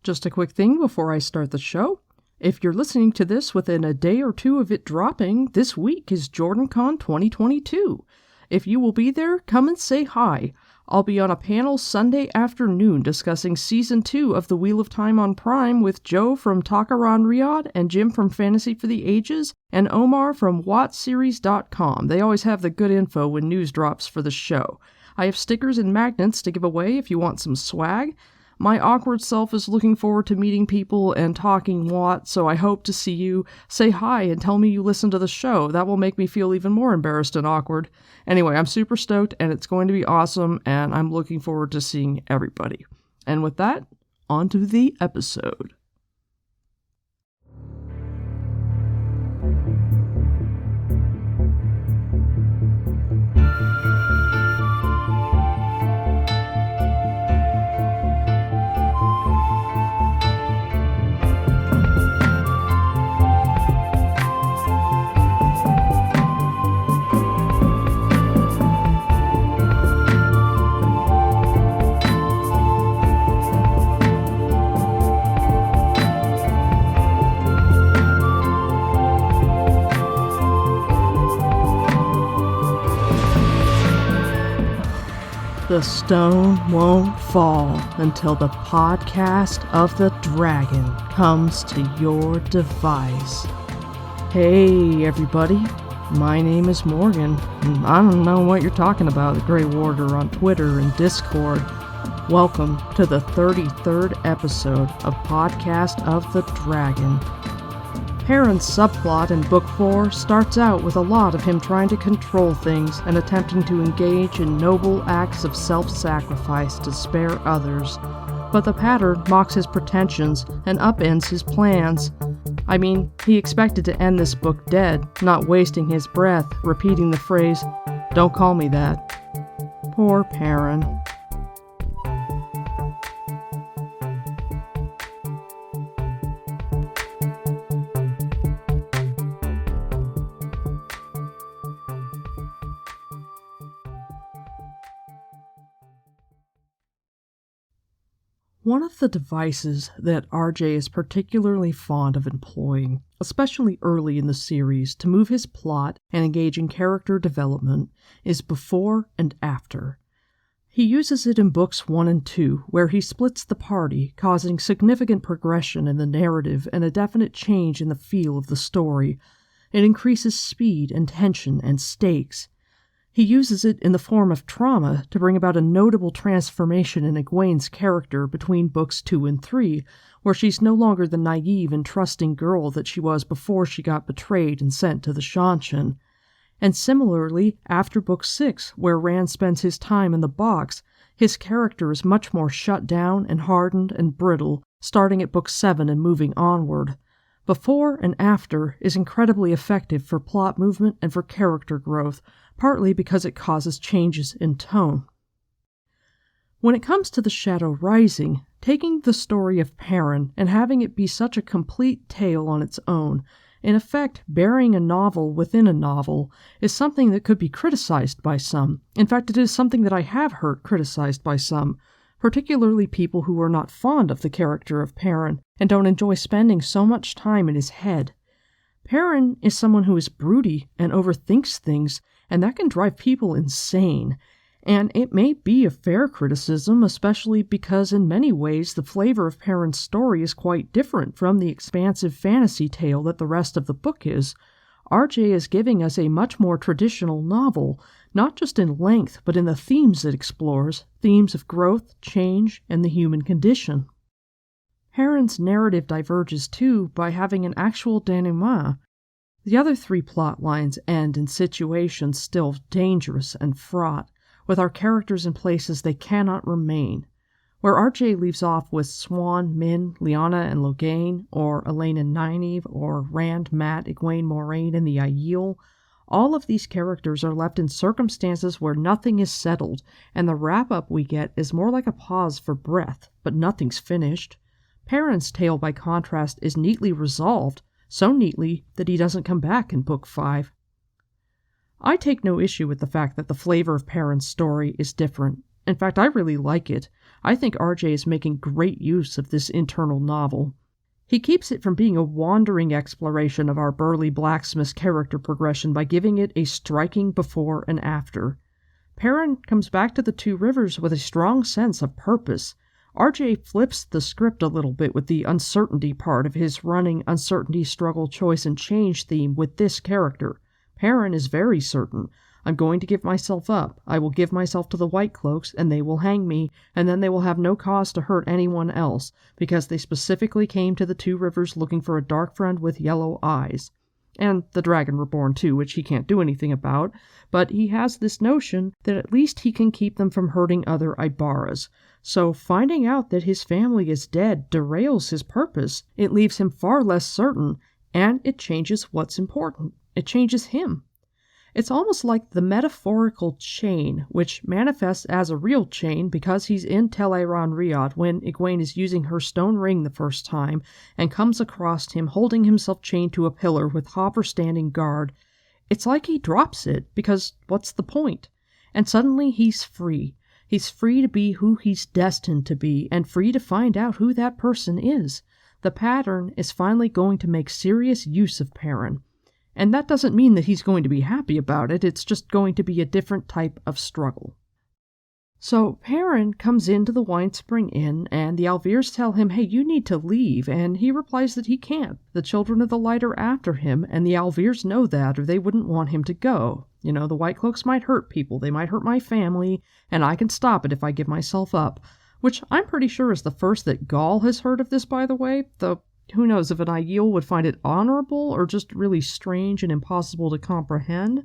Just a quick thing before I start the show. If you're listening to this within a day or two of it dropping, this week is JordanCon 2022. If you will be there, come and say hi. I'll be on a panel Sunday afternoon discussing Season 2 of The Wheel of Time on Prime with Joe from Takaran Riyadh and Jim from Fantasy for the Ages and Omar from WattSeries.com. They always have the good info when news drops for the show. I have stickers and magnets to give away if you want some swag. My awkward self is looking forward to meeting people and talking Watt, so I hope to see you. Say hi and tell me you listen to the show. That will make me feel even more embarrassed and awkward. Anyway, I'm super stoked, and it's going to be awesome, and I'm looking forward to seeing everybody. And with that, on to the episode. The stone won't fall until the podcast of the dragon comes to your device. Hey everybody, my name is Morgan, and I don't know what you're talking about, the Grey Warder on Twitter and Discord. Welcome to the 33rd episode of Podcast of the Dragon. Perrin's subplot in Book 4 starts out with a lot of him trying to control things and attempting to engage in noble acts of self-sacrifice to spare others. But the pattern mocks his pretensions and upends his plans. I mean, he expected to end this book dead, not wasting his breath, repeating the phrase, "Don't call me that." Poor Perrin. One of the devices that RJ is particularly fond of employing, especially early in the series, to move his plot and engage in character development, is before and after. He uses it in books 1 and 2, where he splits the party, causing significant progression in the narrative and a definite change in the feel of the story. It increases speed and tension and stakes. He uses it in the form of trauma to bring about a notable transformation in Egwene's character between books 2 and 3, where she's no longer the naive and trusting girl that she was before she got betrayed and sent to the Shanshan. And similarly, after book 6, where Rand spends his time in the box, his character is much more shut down and hardened and brittle, starting at book 7 and moving onward. Before and after is incredibly effective for plot movement and for character growth, partly because it causes changes in tone. When it comes to The Shadow Rising, taking the story of Perrin and having it be such a complete tale on its own, in effect burying a novel within a novel, is something that could be criticized by some. In fact, it is something that I have heard criticized by some, particularly people who are not fond of the character of Perrin and don't enjoy spending so much time in his head. Perrin is someone who is broody and overthinks things, and that can drive people insane. And it may be a fair criticism, especially because in many ways the flavor of Perrin's story is quite different from the expansive fantasy tale that the rest of the book is. RJ is giving us a much more traditional novel, not just in length, but in the themes it explores, themes of growth, change, and the human condition. Perrin's narrative diverges too by having an actual denouement. The other 3 plot lines end in situations still dangerous and fraught, with our characters in places they cannot remain. Where RJ leaves off with Swan, Min, Lyanna, and Loghain, or Elaine and Nynaeve, or Rand, Mat, Egwene, Moiraine, and the Aiel, all of these characters are left in circumstances where nothing is settled, and the wrap-up we get is more like a pause for breath, but nothing's finished. Perrin's tale, by contrast, is neatly resolved, so neatly that he doesn't come back in Book 5. I take no issue with the fact that the flavor of Perrin's story is different. In fact, I really like it. I think RJ is making great use of this internal novel. He keeps it from being a wandering exploration of our burly blacksmith's character progression by giving it a striking before and after. Perrin comes back to the Two Rivers with a strong sense of purpose. RJ flips the script a little bit with the uncertainty part of his running uncertainty, struggle, choice, and change theme with this character. Perrin is very certain. I'm going to give myself up. I will give myself to the White Cloaks, and they will hang me, and then they will have no cause to hurt anyone else, because they specifically came to the Two Rivers looking for a dark friend with yellow eyes. And the Dragon Reborn too, which he can't do anything about, but he has this notion that at least he can keep them from hurting other Ibaras. So finding out that his family is dead derails his purpose. It leaves him far less certain, and it changes what's important. It changes him. It's almost like the metaphorical chain, which manifests as a real chain because he's in Tel Riyadh when Egwene is using her stone ring the first time and comes across him holding himself chained to a pillar with Hopper standing guard. It's like he drops it, because what's the point? And suddenly he's free. He's free to be who he's destined to be, and free to find out who that person is. The pattern is finally going to make serious use of Perrin. And that doesn't mean that he's going to be happy about it, it's just going to be a different type of struggle. So Perrin comes into the Wine Spring Inn, and the Alvirs tell him, hey, you need to leave, and he replies that he can't. The Children of the Light are after him, and the Alvirs know that, or they wouldn't want him to go. You know, the White Cloaks might hurt people, they might hurt my family, and I can stop it if I give myself up. Which I'm pretty sure is the first that Gaul has heard of this, by the way, though who knows if an Aiel would find it honorable or just really strange and impossible to comprehend.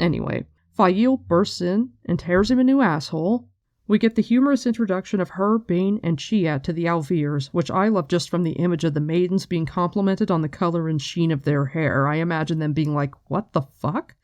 Anyway, Fael bursts in and tears him a new asshole. We get the humorous introduction of her, Bane, and Chiat to the Alvirs, which I love just from the image of the maidens being complimented on the color and sheen of their hair. I imagine them being like, what the fuck?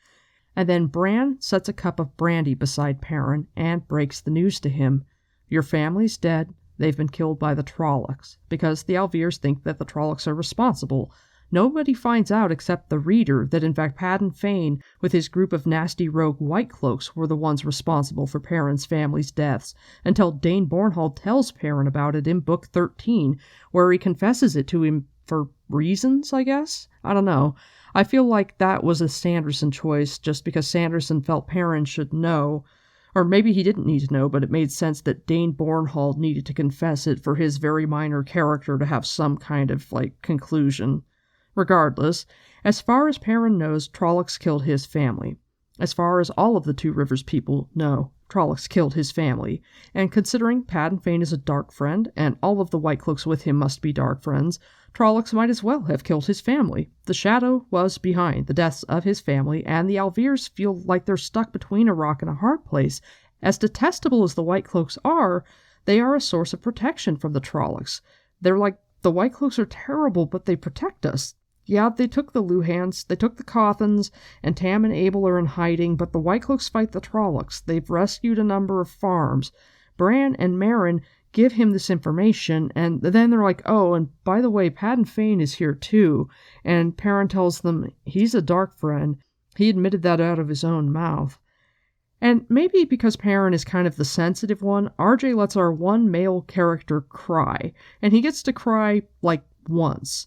And then Bran sets a cup of brandy beside Perrin and breaks the news to him. Your family's dead. They've been killed by the Trollocs, because the Alvirs think that the Trollocs are responsible. Nobody finds out except the reader that in fact Padan Fain, with his group of nasty rogue White Cloaks, were the ones responsible for Perrin's family's deaths, until Dane Bornhald tells Perrin about it in Book 13, where he confesses it to him for reasons, I guess? I don't know. I feel like that was a Sanderson choice, just because Sanderson felt Perrin should know. Or maybe he didn't need to know, but it made sense that Dane Bornhald needed to confess it for his very minor character to have some kind of, conclusion. Regardless, as far as Perrin knows, Trollocs killed his family. As far as all of the Two Rivers people know, Trollocs killed his family. And considering Padan Fain is a dark friend, and all of the White Cloaks with him must be dark friends, Trollocs might as well have killed his family. The Shadow was behind the deaths of his family, and the Alvirs feel like they're stuck between a rock and a hard place. As detestable as the White Cloaks are, they are a source of protection from the Trollocs. They're like, the White Cloaks are terrible, but they protect us. Yeah, they took the Luhans, they took the Cothans, and Tam and Abel are in hiding, but the White Cloaks fight the Trollocs. They've rescued a number of farms. Bran and Meryn give him this information, and then they're like, oh, and by the way, Padan Fain is here too. And Perrin tells them he's a dark friend. He admitted that out of his own mouth. And maybe because Perrin is kind of the sensitive one, RJ lets our one male character cry, and he gets to cry, once.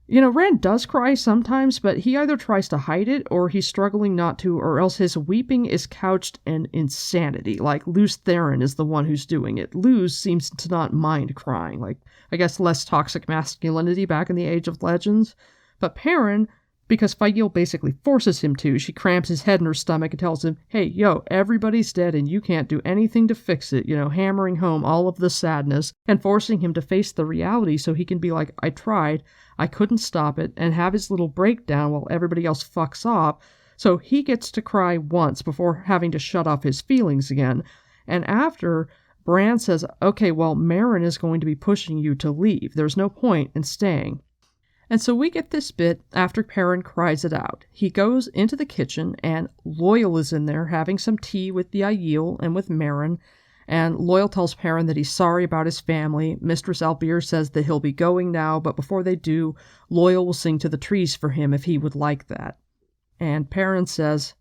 You know, Rand does cry sometimes, but he either tries to hide it, or he's struggling not to, or else his weeping is couched in insanity, like Luz Theron is the one who's doing it. Luz seems to not mind crying, I guess less toxic masculinity back in the Age of Legends. But Perrin, because Fael basically forces him to, she cramps his head in her stomach and tells him, hey, yo, everybody's dead and you can't do anything to fix it, hammering home all of the sadness and forcing him to face the reality so he can be like, I tried, I couldn't stop it, and have his little breakdown while everybody else fucks off. So he gets to cry once before having to shut off his feelings again. And after, Bran says, okay, well, Meryn is going to be pushing you to leave. There's no point in staying. And so we get this bit after Perrin cries it out. He goes into the kitchen, and Loyal is in there having some tea with the Aiel and with Meryn, and Loyal tells Perrin that he's sorry about his family. Mistress Albir says that he'll be going now, but before they do, Loyal will sing to the trees for him if he would like that. And Perrin says,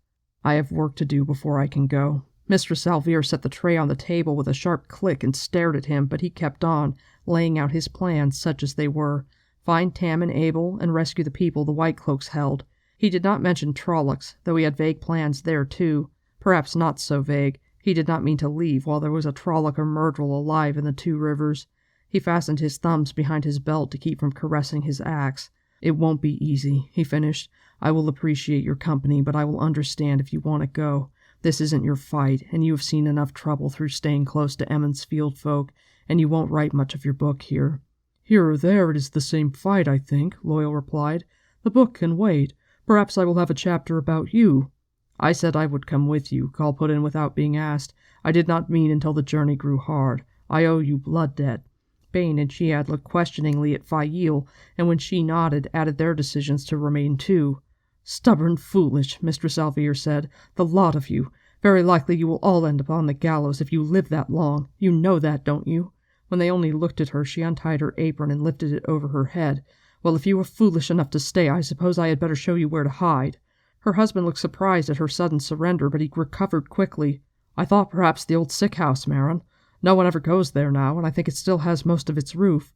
I have work to do before I can go. Mistress Alvere set the tray on the table with a sharp click and stared at him, but he kept on, laying out his plans, such as they were. Find Tam and Abel, and rescue the people the White Cloaks held. He did not mention Trollocs, though he had vague plans there, too. Perhaps not so vague. He did not mean to leave while there was a Trolloc or Myrtle alive in the Two Rivers. He fastened his thumbs behind his belt to keep from caressing his axe. "It won't be easy," he finished. "I will appreciate your company, but I will understand if you want to go. This isn't your fight, and you have seen enough trouble through staying close to Emmons Field folk, and you won't write much of your book here." "Here or there it is the same fight, I think," Loyal replied. "The book can wait. Perhaps I will have a chapter about you." "I said I would come with you," Call put in without being asked. "I did not mean until the journey grew hard. I owe you blood debt." Bane and Chiad looked questioningly at Fail, and when she nodded, added their decisions to remain too. "Stubborn foolish," Mistress Alvere said. "The lot of you. Very likely you will all end upon the gallows if you live that long. You know that, don't you?" When they only looked at her, she untied her apron and lifted it over her head. "Well, if you were foolish enough to stay, I suppose I had better show you where to hide." Her husband looked surprised at her sudden surrender, but he recovered quickly. "I thought perhaps the old sick house, Marin. No one ever goes there now, and I think it still has most of its roof.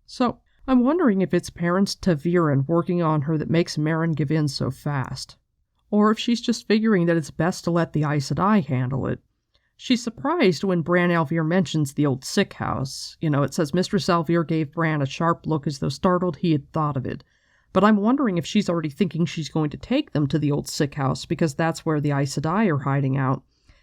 So, I'm wondering if it's Perrin's ta'veren working on her that makes Marin give in so fast. Or if she's just figuring that it's best to let the Aes Sedai handle it. She's surprised when Bran Alvere mentions the old sick house. It says Mistress Alvere gave Bran a sharp look as though startled he had thought of it. But I'm wondering if she's already thinking she's going to take them to the old sick house, because that's where the Aes Sedai are hiding out.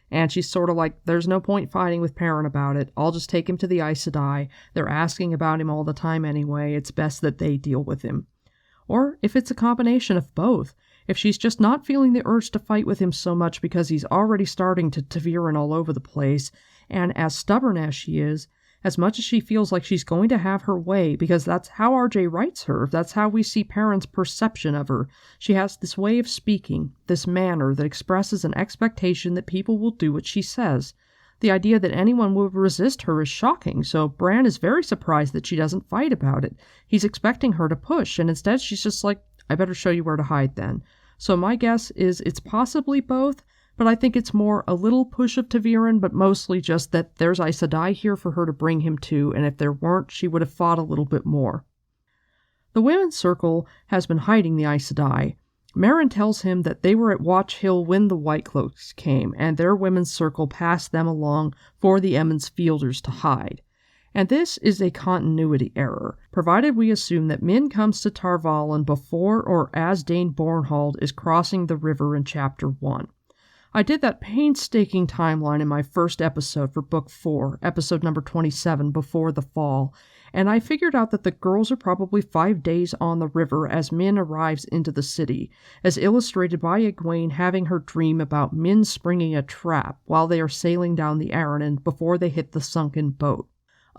And she's sort of like, there's no point fighting with Perrin about it. I'll just take him to the Aes Sedai. They're asking about him all the time anyway. It's best that they deal with him. Or if it's a combination of both. If she's just not feeling the urge to fight with him so much because he's already starting to ta'veren all over the place, and as stubborn as she is, as much as she feels like she's going to have her way, because that's how RJ writes her, that's how we see Perrin's perception of her. She has this way of speaking, this manner that expresses an expectation that people will do what she says. The idea that anyone will resist her is shocking, so Bran is very surprised that she doesn't fight about it. He's expecting her to push, and instead she's just like, I better show you where to hide then. So my guess is it's possibly both, but I think it's more a little push of ta'veren, but mostly just that there's Aes Sedai here for her to bring him to, and if there weren't, she would have fought a little bit more. The Women's Circle has been hiding the Aes Sedai. Meryn tells him that they were at Watch Hill when the White Cloaks came, and their Women's Circle passed them along for the Emmons Fielders to hide. And this is a continuity error, provided we assume that Min comes to Tar Valon before or as Dane Bornhald is crossing the river in Chapter 1. I did that painstaking timeline in my first episode for Book 4, episode number 27, Before the Fall, and I figured out that the girls are probably 5 days on the river as Min arrives into the city, as illustrated by Egwene having her dream about Min springing a trap while they are sailing down the Aranon before they hit the sunken boat.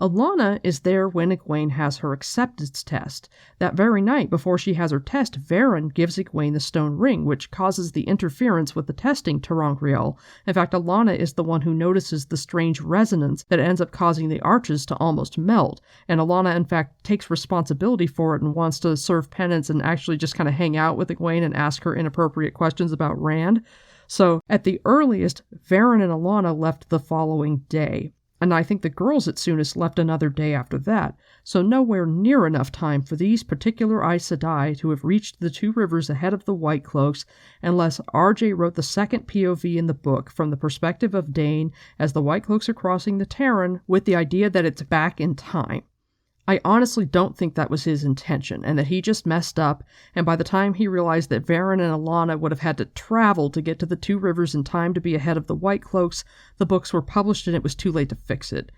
Alanna is there when Egwene has her acceptance test. That very night before she has her test, Verin gives Egwene the stone ring, which causes the interference with the testing ter'angreal. In fact, Alanna is the one who notices the strange resonance that ends up causing the arches to almost melt, and Alanna in fact takes responsibility for it and wants to serve penance and actually just kind of hang out with Egwene and ask her inappropriate questions about Rand. So, at the earliest, Verin and Alanna left the following day. And I think the girls at soonest left another day after that, so nowhere near enough time for these particular Aes Sedai to have reached the Two Rivers ahead of the White Cloaks, unless RJ wrote the second POV in the book from the perspective of Dane as the White Cloaks are crossing the Terran with the idea that it's back in time. I honestly don't think that was his intention, and that he just messed up, and by the time he realized that Verin and Alanna would have had to travel to get to the Two Rivers in time to be ahead of the White Cloaks, the books were published and it was too late to fix it.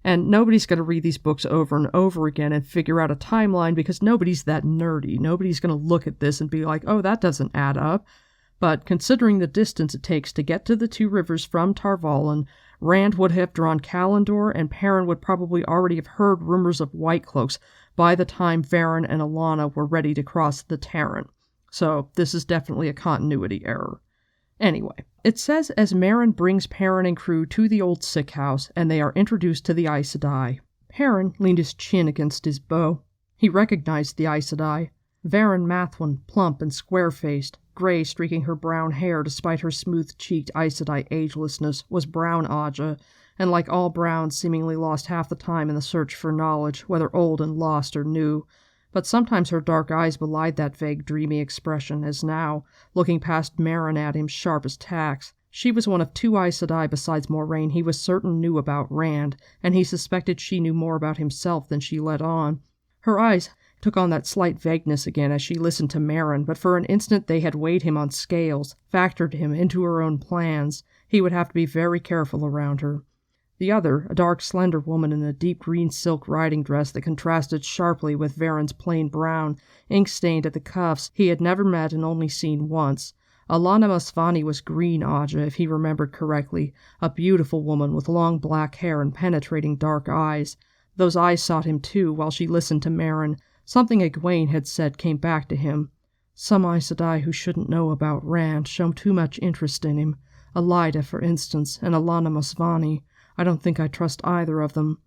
And nobody's going to read these books over and over again and figure out a timeline because nobody's that nerdy. Nobody's going to look at this and be like, oh, that doesn't add up. But considering the distance it takes to get to the Two Rivers from Tar Valon, Rand would have drawn Callandor, and Perrin would probably already have heard rumors of White Cloaks by the time Verin and Alanna were ready to cross the Terran. So this is definitely a continuity error. Anyway, it says as Meryn brings Perrin and crew to the old sick house, and they are introduced to the Aes Sedai. Perrin leaned his chin against his bow. He recognized the Aes Sedai. Varen Mathwin, plump and square-faced, gray streaking her brown hair despite her smooth-cheeked Aes Sedai agelessness, was brown Aja, and like all browns seemingly lost half the time in the search for knowledge, whether old and lost or new. But sometimes her dark eyes belied that vague dreamy expression, as now, looking past Merrin at him sharp as tacks. She was one of 2 Aes Sedai besides Moiraine he was certain knew about Rand, and he suspected she knew more about himself than she let on. Her eyes took on that slight vagueness again as she listened to Merrin, but for an instant they had weighed him on scales, factored him into her own plans. He would have to be very careful around her. The other, a dark, slender woman in a deep green silk riding dress that contrasted sharply with Varen's plain brown, ink-stained at the cuffs, he had never met and only seen once. Alana Masvani was green Aja, if he remembered correctly, a beautiful woman with long black hair and penetrating dark eyes. Those eyes sought him too, while she listened to Merrin. Something Egwene had said came back to him. Some Aes Sedai who shouldn't know about Rand show too much interest in him. Elida, for instance, and Alana Masvani. I don't think I trust either of them.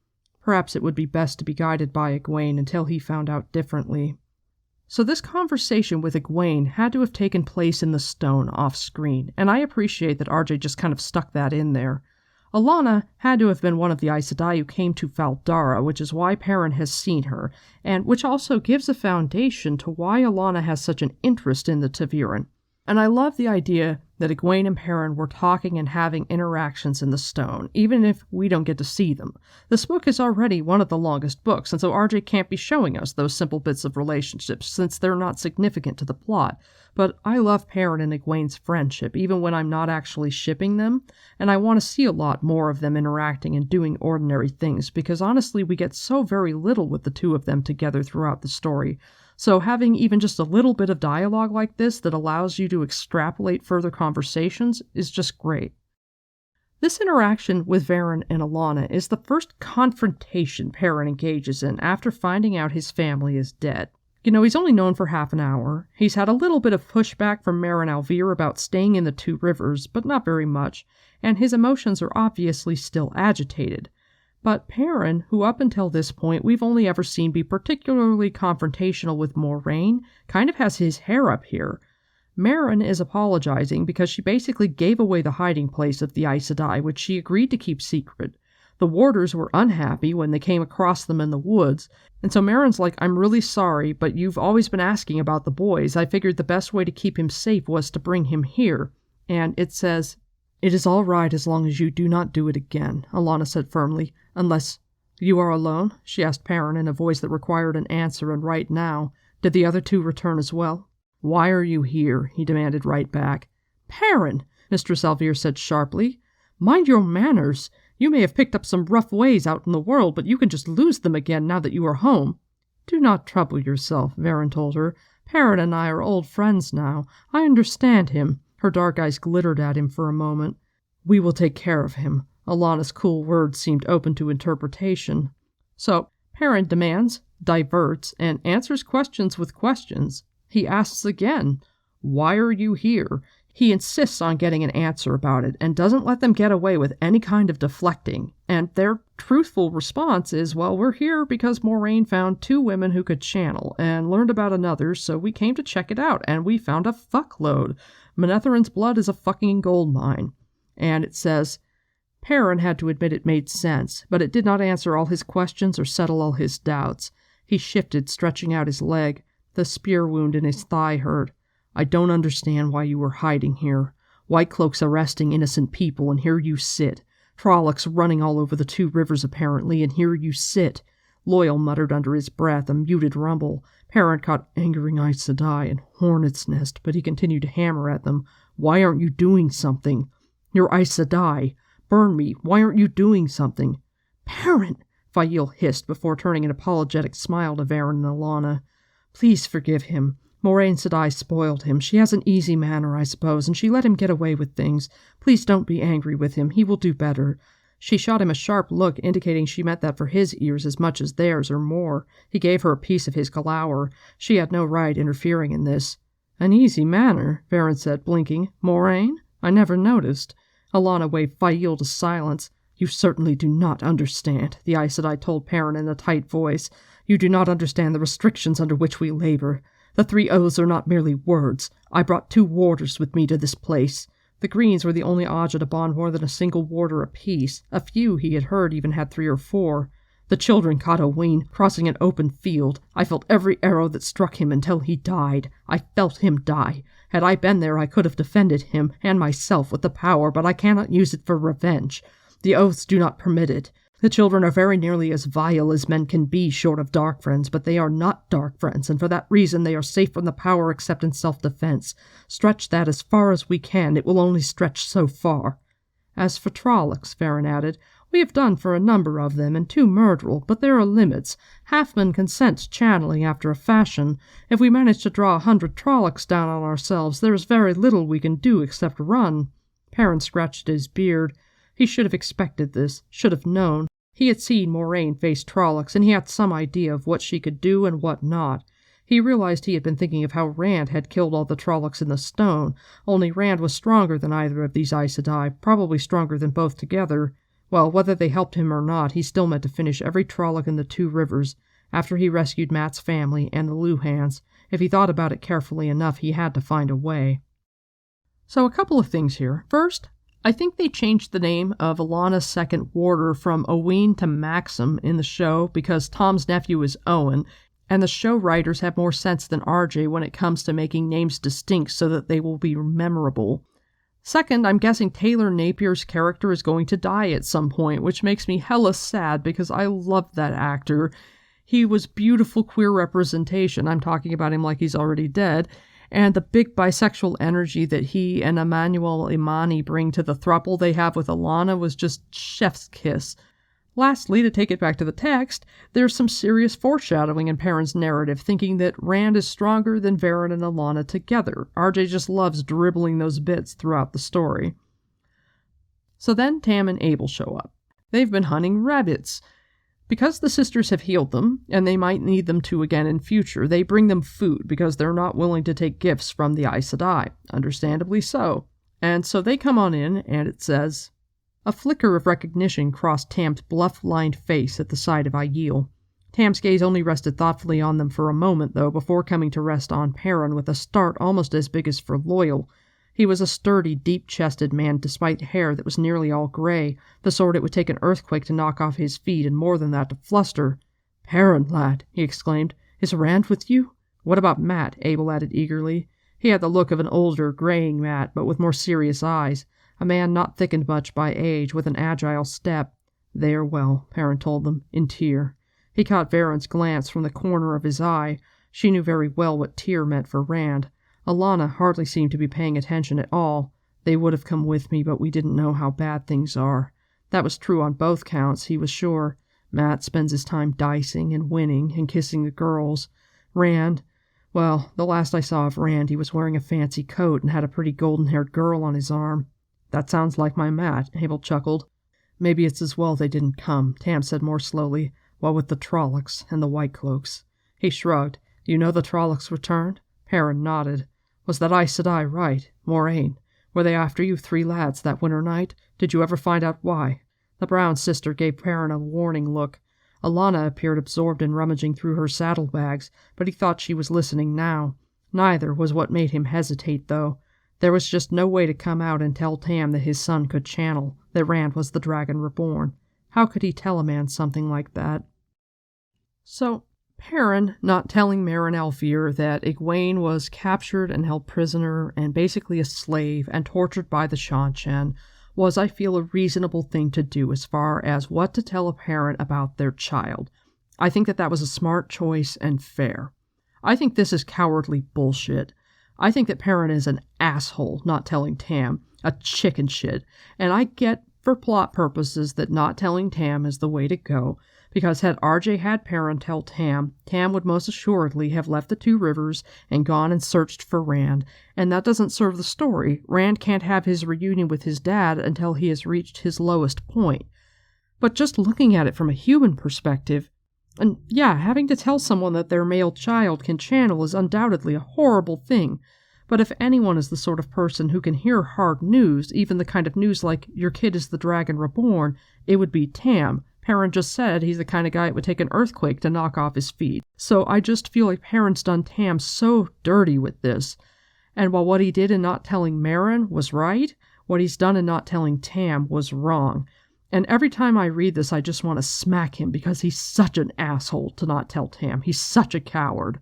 Perhaps it would be best to be guided by Egwene until he found out differently. So this conversation with Egwene had to have taken place in the stone off-screen, and I appreciate that RJ just kind of stuck that in there. Alana had to have been one of the Aes Sedai who came to Faldara, which is why Perrin has seen her, and which also gives a foundation to why Alana has such an interest in the Ta'veren. And I love the idea that Egwene and Perrin were talking and having interactions in the stone, even if we don't get to see them. This book is already one of the longest books, and so RJ can't be showing us those simple bits of relationships, since they're not significant to the plot. But I love Perrin and Egwene's friendship, even when I'm not actually shipping them, and I want to see a lot more of them interacting and doing ordinary things, because honestly we get so very little with the two of them together throughout the story. So having even just a little bit of dialogue like this that allows you to extrapolate further conversations is just great. This interaction with Varen and Alana is the first confrontation Perrin engages in after finding out his family is dead. You know, he's only known for half an hour. He's had a little bit of pushback from Merrin Alvear about staying in the Two Rivers, but not very much, and his emotions are obviously still agitated. But Perrin, who up until this point we've only ever seen be particularly confrontational with Moiraine, kind of has his hair up here. Merrin is apologizing because she basically gave away the hiding place of the Aes Sedai, which she agreed to keep secret. The warders were unhappy when they came across them in the woods, and so Merrin's like, I'm really sorry, but you've always been asking about the boys. I figured the best way to keep him safe was to bring him here. And it says, "It is all right as long as you do not do it again," Alana said firmly. "Unless you are alone?" she asked Perrin in a voice that required an answer, and right now. Did the other two return as well? "Why are you here?" he demanded right back. "Perrin," Mistress Alvear said sharply. "Mind your manners. You may have picked up some rough ways out in the world, but you can just lose them again now that you are home." "Do not trouble yourself," Varen told her. "Perrin and I are old friends now. I understand him." Her dark eyes glittered at him for a moment. "We will take care of him." Alana's cool words seemed open to interpretation. So, Perrin demands, diverts, and answers questions with questions. He asks again, "Why are you here?" He insists on getting an answer about it, and doesn't let them get away with any kind of deflecting. And their truthful response is, well, we're here because Moiraine found 2 women who could channel, and learned about another, so we came to check it out, and we found a fuckload. Manetherin's blood is a fucking gold mine. And it says, Perrin had to admit it made sense, but it did not answer all his questions or settle all his doubts. He shifted, stretching out his leg. The spear wound in his thigh hurt. "I don't understand why you were hiding here. White Cloaks arresting innocent people, and here you sit. Trollocs running all over the Two Rivers apparently, and here you sit." Loyal muttered under his breath, a muted rumble. Perrin caught angering Aes Sedai and Hornet's Nest, but he continued to hammer at them. "Why aren't you doing something? You're Aes Sedai. Burn me. Why aren't you doing something?" "Perrin!" Fael hissed before turning an apologetic smile to Varen and Alana. "Please forgive him. Moiraine Sedai spoiled him. She has an easy manner, I suppose, and she let him get away with things. Please don't be angry with him. He will do better." She shot him a sharp look, indicating she meant that for his ears as much as theirs or more. He gave her a piece of his glower. She had no right interfering in this. "An easy manner," Varen said, blinking. "Moiraine? I never noticed." Alana waved Fael to silence. "You certainly do not understand," the Aes Sedai told Perrin in a tight voice. "You do not understand the restrictions under which we labor. The 3 oaths are not merely words. I brought 2 warders with me to this place. The Greens were the only Ajah to bond more than a single warder apiece. A few, he had heard, even had 3 or 4. The children caught Owain crossing an open field. I felt every arrow that struck him until he died. I felt him die. Had I been there, I could have defended him and myself with the power, but I cannot use it for revenge. The oaths do not permit it. The children are very nearly as vile as men can be short of dark friends, but they are not dark friends, and for that reason they are safe from the power except in self-defense. Stretch that as far as we can, it will only stretch so far. As for Trollocs, Perrin added, we have done for a number of them, and 2 murderel, but there are limits. Halfmen consent to channeling after a fashion. If we manage to draw 100 Trollocs down on ourselves, there is very little we can do except run. Perrin scratched his beard. He should have expected this, should have known. He had seen Moraine face Trollocs, and he had some idea of what she could do and what not. He realized he had been thinking of how Rand had killed all the Trollocs in the stone, only Rand was stronger than either of these Aes Sedai, probably stronger than both together. Well, whether they helped him or not, he still meant to finish every Trolloc in the 2 rivers, after he rescued Mat's family and the Luhans. If he thought about it carefully enough, he had to find a way. So a couple of things here. First, I think they changed the name of Alana's second warder from Owain to Maxim in the show because Tom's nephew is Owen, and the show writers have more sense than RJ when it comes to making names distinct so that they will be memorable. Second, I'm guessing Taylor Napier's character is going to die at some point, which makes me hella sad because I loved that actor. He was beautiful queer representation. I'm talking about him like he's already dead. And the big bisexual energy that he and Emmanuel Imani bring to the throuple they have with Alana was just chef's kiss. Lastly, to take it back to the text, there's some serious foreshadowing in Perrin's narrative, thinking that Rand is stronger than Verin and Alana together. RJ just loves dribbling those bits throughout the story. So then Tam and Abel show up. They've been hunting rabbits. Because the sisters have healed them, and they might need them to again in future, they bring them food because they're not willing to take gifts from the Aes Sedai. Understandably so. And so they come on in, and it says... A flicker of recognition crossed Tam's bluff-lined face at the sight of Aiel. Tam's gaze only rested thoughtfully on them for a moment, though, before coming to rest on Perrin with a start almost as big as for Loyal. He was a sturdy, deep-chested man despite hair that was nearly all gray, the sort it would take an earthquake to knock off his feet and more than that to fluster. "Perrin, lad," he exclaimed, "is Rand with you?" "What about Mat?" Abel added eagerly. He had the look of an older, graying Mat, but with more serious eyes. A man not thickened much by age, with an agile step. "They are well," Perrin told them, in Tyr. He caught Verin's glance from the corner of his eye. She knew very well what Tyr meant for Rand. Alana hardly seemed to be paying attention at all. "They would have come with me, but we didn't know how bad things are." That was true on both counts, he was sure. Mat spends his time dicing and winning and kissing the girls. Rand, well, the last I saw of Rand, he was wearing a fancy coat and had a pretty golden-haired girl on his arm. "That sounds like my Mat," Abel chuckled. "Maybe it's as well they didn't come," Tam said more slowly, "what with the Trollocs and the White Cloaks." He shrugged. "You know the Trollocs returned?" Perrin nodded. "Was that Aes Sedai right? Moraine? Were they after you 3 lads that winter night? Did you ever find out why?" The brown sister gave Perrin a warning look. Alana appeared absorbed in rummaging through her saddlebags, but he thought she was listening now. Neither was what made him hesitate, though. There was just no way to come out and tell Tam that his son could channel, that Rand was the Dragon Reborn. How could he tell a man something like that? So, Perrin, not telling Meryn Alfear that Egwene was captured and held prisoner and basically a slave and tortured by the Seanchan, was, I feel, a reasonable thing to do as far as what to tell a parent about their child. I think that was a smart choice and fair. I think this is cowardly bullshit. I think that Perrin is an asshole not telling Tam, a chicken shit, and I get for plot purposes that not telling Tam is the way to go, because had RJ had Perrin tell Tam, Tam would most assuredly have left the 2 rivers and gone and searched for Rand, and that doesn't serve the story. Rand can't have his reunion with his dad until he has reached his lowest point. But just looking at it from a human perspective, and yeah, having to tell someone that their male child can channel is undoubtedly a horrible thing, but if anyone is the sort of person who can hear hard news, even the kind of news like, "Your kid is the Dragon Reborn," it would be Tam, Perrin just said he's the kind of guy it would take an earthquake to knock off his feet. So I just feel like Perrin's done Tam so dirty with this. And while what he did in not telling Merrin was right, what he's done in not telling Tam was wrong. And every time I read this, I just want to smack him because he's such an asshole to not tell Tam. He's such a coward.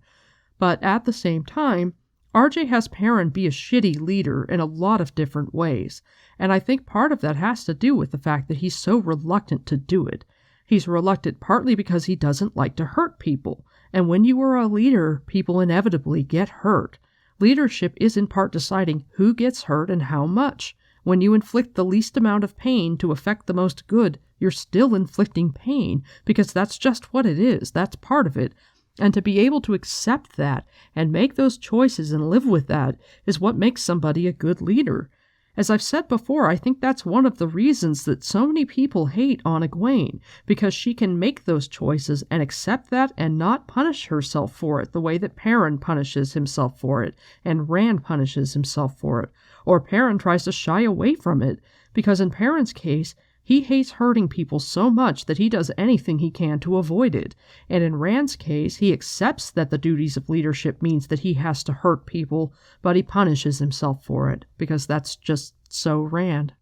But at the same time, RJ has Perrin be a shitty leader in a lot of different ways. And I think part of that has to do with the fact that he's so reluctant to do it. He's reluctant partly because he doesn't like to hurt people. And when you are a leader, people inevitably get hurt. Leadership is in part deciding who gets hurt and how much. When you inflict the least amount of pain to effect the most good, you're still inflicting pain, because that's just what it is. That's part of it. And to be able to accept that and make those choices and live with that is what makes somebody a good leader. As I've said before, I think that's one of the reasons that so many people hate Anna Egwene, because she can make those choices and accept that and not punish herself for it the way that Perrin punishes himself for it, and Rand punishes himself for it, or Perrin tries to shy away from it, because in Perrin's case, he hates hurting people so much that he does anything he can to avoid it. And in Rand's case, he accepts that the duties of leadership means that he has to hurt people, but he punishes himself for it, because that's just so Rand.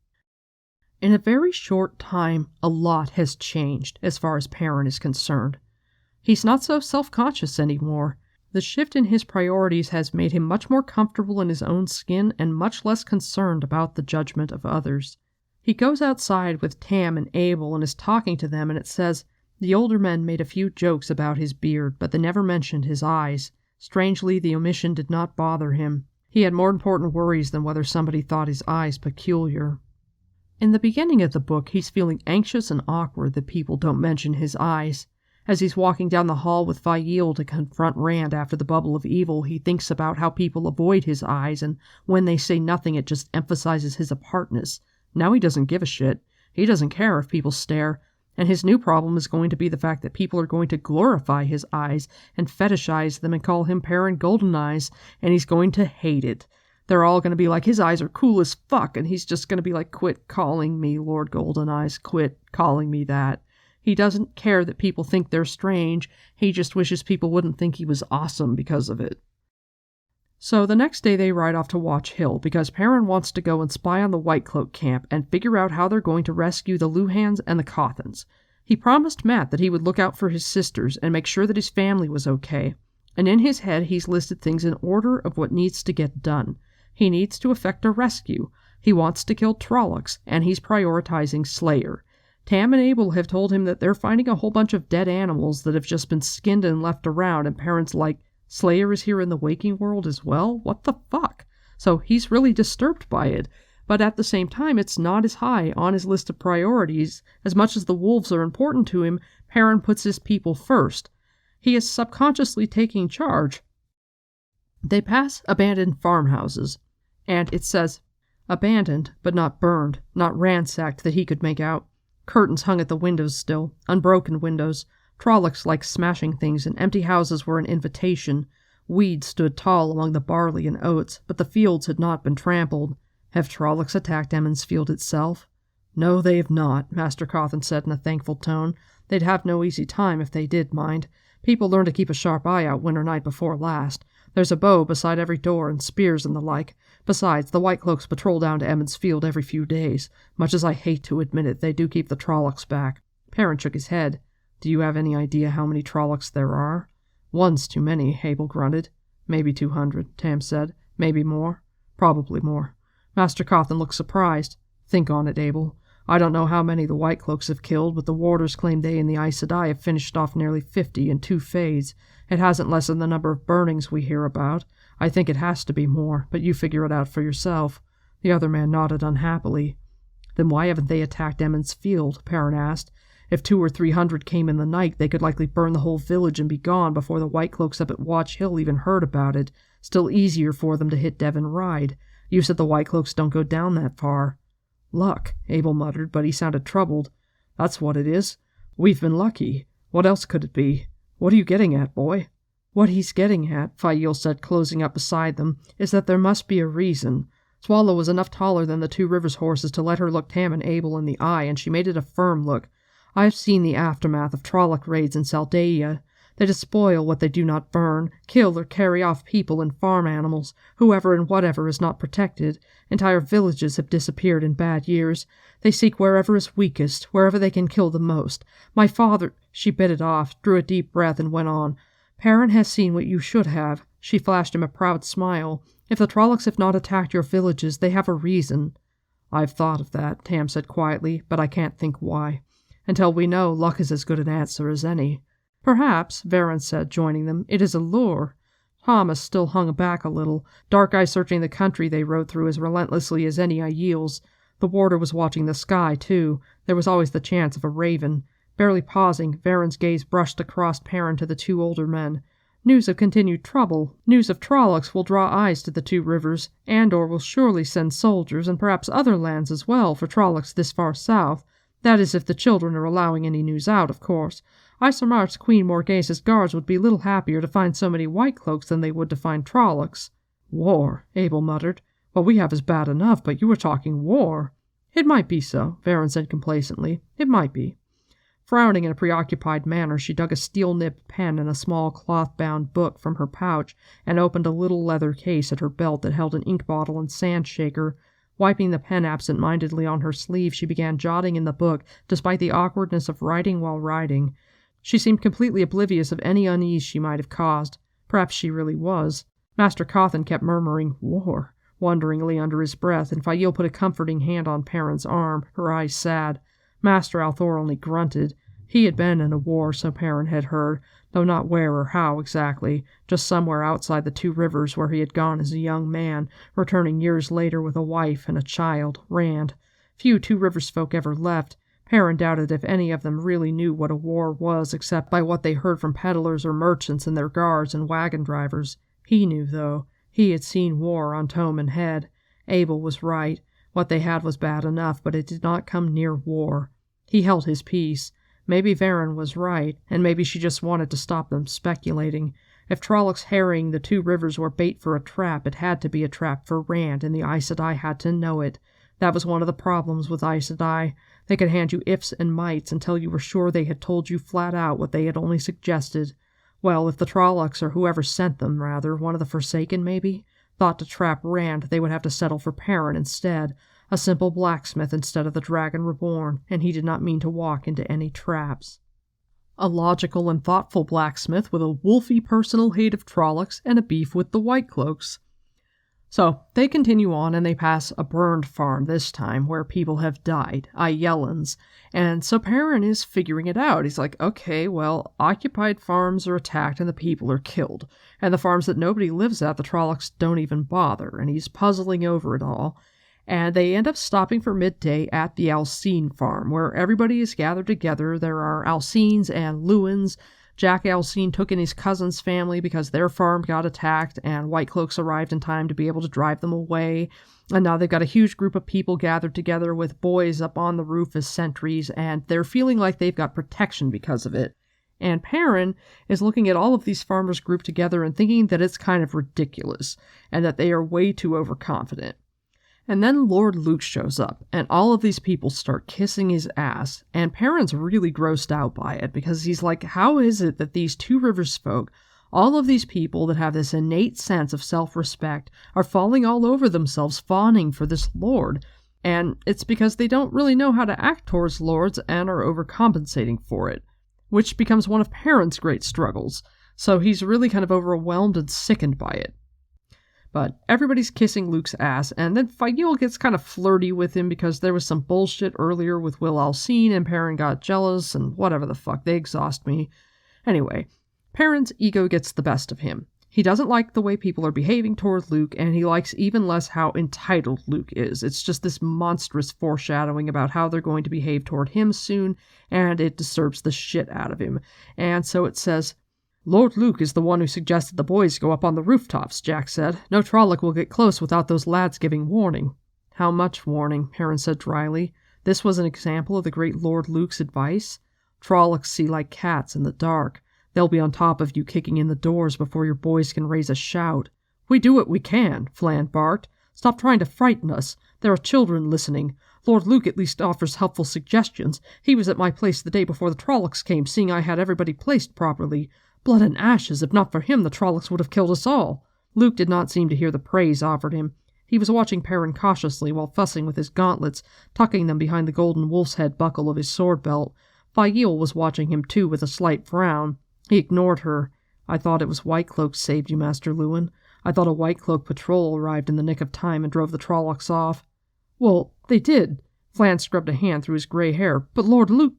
In a very short time, a lot has changed as far as Perrin is concerned. He's not so self-conscious anymore. The shift in his priorities has made him much more comfortable in his own skin and much less concerned about the judgment of others. He goes outside with Tam and Abel and is talking to them, and it says, the older men made a few jokes about his beard, but they never mentioned his eyes. Strangely, the omission did not bother him. He had more important worries than whether somebody thought his eyes peculiar. In the beginning of the book, he's feeling anxious and awkward that people don't mention his eyes. As he's walking down the hall with Fael to confront Rand after the bubble of evil, he thinks about how people avoid his eyes, and when they say nothing, it just emphasizes his apartness. Now he doesn't give a shit. He doesn't care if people stare. And his new problem is going to be the fact that people are going to glorify his eyes and fetishize them and call him Perrin Goldeneyes, and he's going to hate it. They're all going to be like, his eyes are cool as fuck, and he's just going to be like, quit calling me Lord Goldeneyes, quit calling me that. He doesn't care that people think they're strange. He just wishes people wouldn't think he was awesome because of it. So the next day they ride off to Watch Hill because Perrin wants to go and spy on the White Cloak camp and figure out how they're going to rescue the Luhans and the Cothans. He promised Mat that he would look out for his sisters and make sure that his family was okay. And in his head he's listed things in order of what needs to get done. He needs to effect a rescue. He wants to kill Trollocs, and he's prioritizing Slayer. Tam and Abel have told him that they're finding a whole bunch of dead animals that have just been skinned and left around, and Perrin's like, Slayer is here in the waking world as well? What the fuck? So he's really disturbed by it. But at the same time, it's not as high on his list of priorities. As much as the wolves are important to him, Perrin puts his people first. He is subconsciously taking charge. They pass abandoned farmhouses, and it says, abandoned, but not burned, not ransacked that he could make out. Curtains hung at the windows still, unbroken windows. Trollocs like smashing things, and empty houses were an invitation. Weeds stood tall among the barley and oats, but the fields had not been trampled. Have Trollocs attacked Emond's Field itself? No, they've not, Master Cawthon said in a thankful tone. They'd have no easy time if they did, mind. People learn to keep a sharp eye out winter night before last. There's a bow beside every door, and spears and the like. Besides, the White Cloaks patrol down to Emond's Field every few days. Much as I hate to admit it, they do keep the Trollocs back. Perrin shook his head. Do you have any idea how many Trollocs there are? One's too many, Abel grunted. Maybe 200, Tam said. Maybe more. Probably more. Master Cawthon looked surprised. Think on it, Abel. I don't know how many the White Cloaks have killed, but the warders claim they and the Aes Sedai have finished off nearly 50 in 2 fades. It hasn't lessened the number of burnings we hear about. I think it has to be more, but you figure it out for yourself. The other man nodded unhappily. Then why haven't they attacked Emond's Field? Perrin asked. If 200 or 300 came in the night, they could likely burn the whole village and be gone before the White Cloaks up at Watch Hill even heard about it. Still easier for them to hit Devon Ride. You said the White Cloaks don't go down that far. Luck, Abel muttered, but he sounded troubled. That's what it is. We've been lucky. What else could it be? What are you getting at, boy? What he's getting at, Fael said, closing up beside them, is that there must be a reason. Swallow was enough taller than the 2 Rivers horses to let her look Tam and Abel in the eye, and she made it a firm look. I have seen the aftermath of Trolloc raids in Saldaea. They despoil what they do not burn, kill or carry off people and farm animals, whoever and whatever is not protected. Entire villages have disappeared in bad years. They seek wherever is weakest, wherever they can kill the most. My father—" She bit it off, drew a deep breath, and went on. "Perrin has seen what you should have." She flashed him a proud smile. "If the Trollocs have not attacked your villages, they have a reason." "I've thought of that," Tam said quietly, "but I can't think why. Until we know, luck is as good an answer as any." "Perhaps," Varen said, joining them, "it is a lure." Thomas still hung back a little, dark eyes searching the country they rode through as relentlessly as any Aiels. The warder was watching the sky, too. There was always the chance of a raven. Barely pausing, Varen's gaze brushed across Perrin to the two older men. "News of continued trouble, news of Trollocs will draw eyes to the two rivers. Andor will surely send soldiers, and perhaps other lands as well, for Trollocs this far south. That is, if the children are allowing any news out, of course. I surmise Queen Morghase's guards would be little happier to find so many white cloaks than they would to find Trollocs." "War," Abel muttered. "What we have is bad enough, but you were talking war." "It might be so," Varen said complacently. "It might be." Frowning in a preoccupied manner, she dug a steel-nibbed pen and a small cloth-bound book from her pouch and opened a little leather case at her belt that held an ink bottle and sand shaker. Wiping the pen absent-mindedly on her sleeve, she began jotting in the book, despite the awkwardness of writing while writing. She seemed completely oblivious of any unease she might have caused. Perhaps she really was. Master Cawthon kept murmuring, "War," wonderingly under his breath, and Fael put a comforting hand on Perrin's arm, her eyes sad. Master Althor only grunted. He had been in a war, so Perrin had heard, though not where or how exactly, just somewhere outside the two rivers where he had gone as a young man, returning years later with a wife and a child, Rand. Few Two Rivers folk ever left. Perrin doubted if any of them really knew what a war was except by what they heard from peddlers or merchants and their guards and wagon drivers. He knew, though. He had seen war on Tommen Head. Abel was right. What they had was bad enough, but it did not come near war. He held his peace. Maybe Varen was right, and maybe she just wanted to stop them speculating. If Trollocs harrying the two rivers were bait for a trap, it had to be a trap for Rand, and the Aes Sedai had to know it. That was one of the problems with Aes Sedai. They could hand you ifs and mights until you were sure they had told you flat out what they had only suggested. Well, if the Trollocs, or whoever sent them, rather, one of the Forsaken maybe, thought to trap Rand, they would have to settle for Perrin instead. A simple blacksmith instead of the Dragon Reborn, and he did not mean to walk into any traps. A logical and thoughtful blacksmith with a wolfy personal hate of Trollocs and a beef with the White Cloaks. So, they continue on and they pass a burned farm this time where people have died, Aielans, and so Perrin is figuring it out. He's like, okay, well, occupied farms are attacked and the people are killed, and the farms that nobody lives at, the Trollocs don't even bother, and he's puzzling over it all. And they end up stopping for midday at the Alcine farm, where everybody is gathered together. There are Alcines and Lewins. Jack Alcine took in his cousin's family because their farm got attacked, and White Cloaks arrived in time to be able to drive them away. And now they've got a huge group of people gathered together with boys up on the roof as sentries, and they're feeling like they've got protection because of it. And Perrin is looking at all of these farmers grouped together and thinking that it's kind of ridiculous, and that they are way too overconfident. And then Lord Luke shows up, and all of these people start kissing his ass, and Perrin's really grossed out by it, because he's like, how is it that these Two Rivers folk, all of these people that have this innate sense of self-respect, are falling all over themselves fawning for this lord? And it's because they don't really know how to act towards lords and are overcompensating for it, which becomes one of Perrin's great struggles, so he's really kind of overwhelmed and sickened by it. But everybody's kissing Luke's ass, and then Fael gets kind of flirty with him because there was some bullshit earlier with Will Alcine, and Perrin got jealous, and whatever the fuck, they exhaust me. Anyway, Perrin's ego gets the best of him. He doesn't like the way people are behaving toward Luke, and he likes even less how entitled Luke is. It's just this monstrous foreshadowing about how they're going to behave toward him soon, and it disturbs the shit out of him. And so it says, "Lord Luke is the one who suggested the boys go up on the rooftops," Jack said. "No Trolloc will get close without those lads giving warning." "How much warning?" Perrin said dryly. This was an example of the great Lord Luke's advice. "Trollocs see like cats in the dark. They'll be on top of you kicking in the doors before your boys can raise a shout." "We do what we can," Flan barked. "Stop trying to frighten us. There are children listening. Lord Luke at least offers helpful suggestions. He was at my place the day before the Trollocs came, seeing I had everybody placed properly. Blood and ashes, if not for him the Trollocs would have killed us all." Luke did not seem to hear the praise offered him. He was watching Perrin cautiously while fussing with his gauntlets, tucking them behind the golden wolf's head buckle of his sword belt. Fail was watching him too with a slight frown. He ignored her. "I thought it was White Cloak saved you, Master Lewin. I thought a White Cloak patrol arrived in the nick of time and drove the Trollocs off." "Well, they did." Flan scrubbed a hand through his gray hair. "But Lord Luke,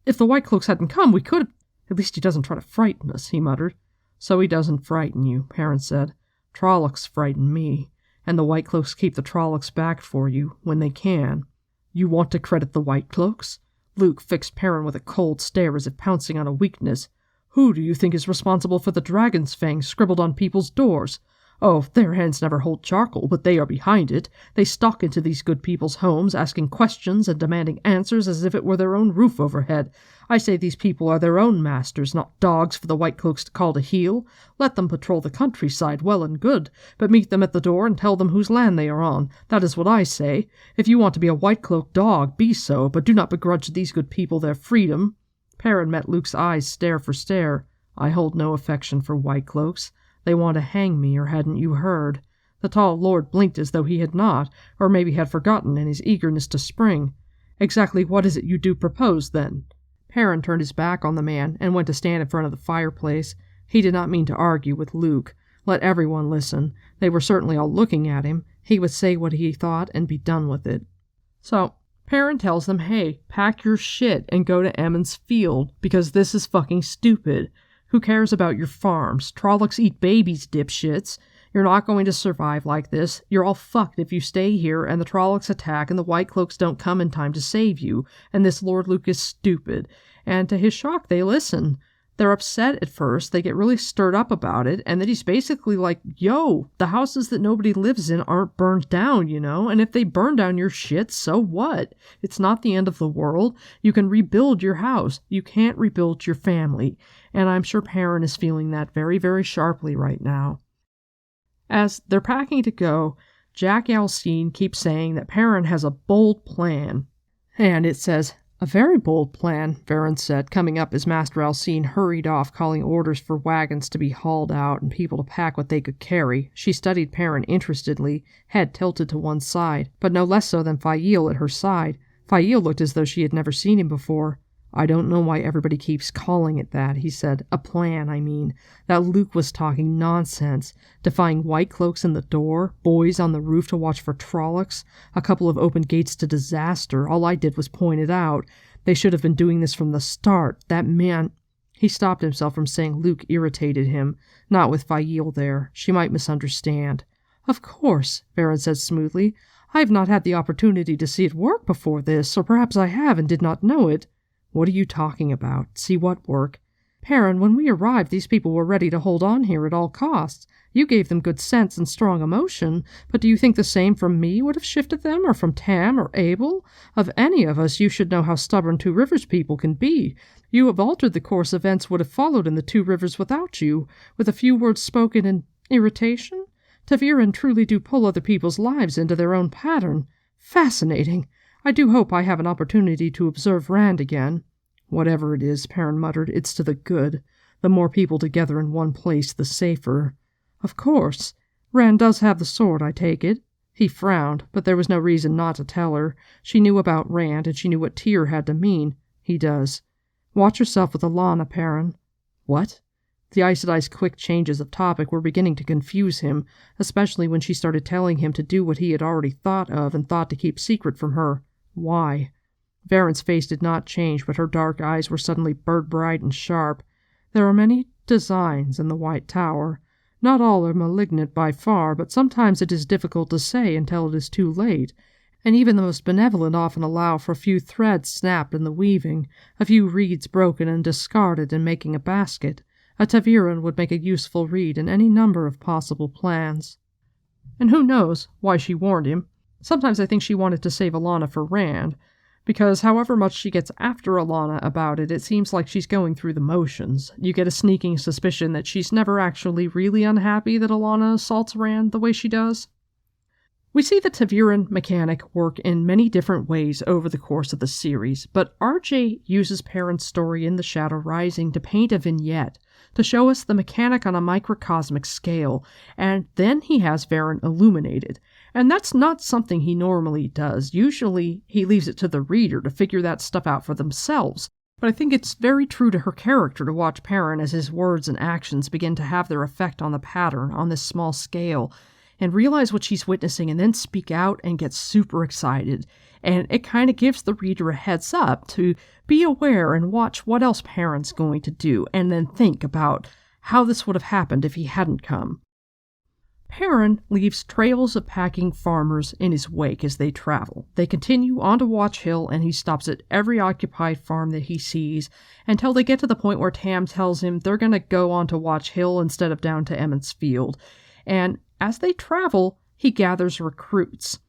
if the White Cloaks hadn't come, we could have—" "At least he doesn't try to frighten us," he muttered. "So he doesn't frighten you," Perrin said. "Trollocs frighten me. And the White Cloaks keep the Trollocs back for you, when they can." "You want to credit the White Cloaks?" Luke fixed Perrin with a cold stare as if pouncing on a weakness. "Who do you think is responsible for the dragon's fangs scribbled on people's doors? Oh, their hands never hold charcoal, but they are behind it. They stalk into these good people's homes, asking questions and demanding answers as if it were their own roof overhead. I say these people are their own masters, not dogs for the White Cloaks to call to heel. Let them patrol the countryside, well and good, but meet them at the door and tell them whose land they are on. That is what I say. If you want to be a White Cloak dog, be so, but do not begrudge these good people their freedom." Perrin met Luke's eyes stare for stare. "I hold no affection for White Cloaks. They want to hang me, or hadn't you heard?" The tall lord blinked as though he had not, or maybe had forgotten in his eagerness to spring. "Exactly what is it you do propose, then?" Perrin turned his back on the man and went to stand in front of the fireplace. He did not mean to argue with Luke. Let everyone listen. They were certainly all looking at him. He would say what he thought and be done with it. So, Perrin tells them, "Hey, pack your shit and go to Emmons Field, because this is fucking stupid. Who cares about your farms? Trollocs eat babies, dipshits. You're not going to survive like this. You're all fucked if you stay here and the Trollocs attack and the White Cloaks don't come in time to save you. And this Lord Luke is stupid." And to his shock, they listen. They're upset at first. They get really stirred up about it. And then he's basically like, "Yo, the houses that nobody lives in aren't burned down, you know? And if they burn down your shit, so what? It's not the end of the world. You can rebuild your house. You can't rebuild your family." And I'm sure Perrin is feeling that very, very sharply right now. As they're packing to go, Jack Alcine keeps saying that Perrin has a bold plan. And it says, "A very bold plan," Perrin said, coming up as Master Alcine hurried off, calling orders for wagons to be hauled out and people to pack what they could carry. She studied Perrin interestedly, head tilted to one side, but no less so than Fail at her side. Fail looked as though she had never seen him before. "I don't know why everybody keeps calling it that," he said. "A plan, I mean. That Luke was talking nonsense. Defying White Cloaks in the door, boys on the roof to watch for Trollocs, a couple of open gates to disaster. All I did was point it out. They should have been doing this from the start. That man—" He stopped himself from saying Luke irritated him. Not with Fail there. She might misunderstand. "Of course," Perrin said smoothly. "I have not had the opportunity to see it work before this, or perhaps I have and did not know it." "What are you talking about? See what work?" "Perrin, when we arrived, these people were ready to hold on here at all costs. You gave them good sense and strong emotion, but do you think the same from me would have shifted them, or from Tam or Abel? Of any of us, you should know how stubborn Two Rivers people can be. You have altered the course events would have followed in the Two Rivers without you, with a few words spoken in irritation. Taviran truly do pull other people's lives into their own pattern. Fascinating. I do hope I have an opportunity to observe Rand again." "Whatever it is," Perrin muttered, "it's to the good. The more people together in one place, the safer." "Of course. Rand does have the sword, I take it." He frowned, but there was no reason not to tell her. She knew about Rand, and she knew what Tyr had to mean. "He does. Watch yourself with Alana, Perrin." "What?" The Aes Sedai's quick changes of topic were beginning to confuse him, especially when she started telling him to do what he had already thought of and thought to keep secret from her. Why? Varen's face did not change, but her dark eyes were suddenly bird-bright and sharp. "There are many designs in the White Tower. Not all are malignant by far, but sometimes it is difficult to say until it is too late. And even the most benevolent often allow for a few threads snapped in the weaving, a few reeds broken and discarded in making a basket. A Taviran would make a useful reed in any number of possible plans." And who knows why she warned him. Sometimes I think she wanted to save Alana for Rand, because however much she gets after Alana about it, it seems like she's going through the motions. You get a sneaking suspicion that she's never actually really unhappy that Alana assaults Rand the way she does. We see the Taviran mechanic work in many different ways over the course of the series, but RJ uses Perrin's story in The Shadow Rising to paint a vignette, to show us the mechanic on a microcosmic scale, and then he has Varen illuminated. And that's not something he normally does. Usually, he leaves it to the reader to figure that stuff out for themselves. But I think it's very true to her character to watch Perrin as his words and actions begin to have their effect on the pattern on this small scale, and realize what she's witnessing and then speak out and get super excited. And it kind of gives the reader a heads up to be aware and watch what else Perrin's going to do, and then think about how this would have happened if he hadn't come. Perrin leaves trails of packing farmers in his wake as they travel. They continue on to Watch Hill, and he stops at every occupied farm that he sees until they get to the point where Tam tells him they're going to go on to Watch Hill instead of down to Emmons Field. And as they travel, he gathers recruits.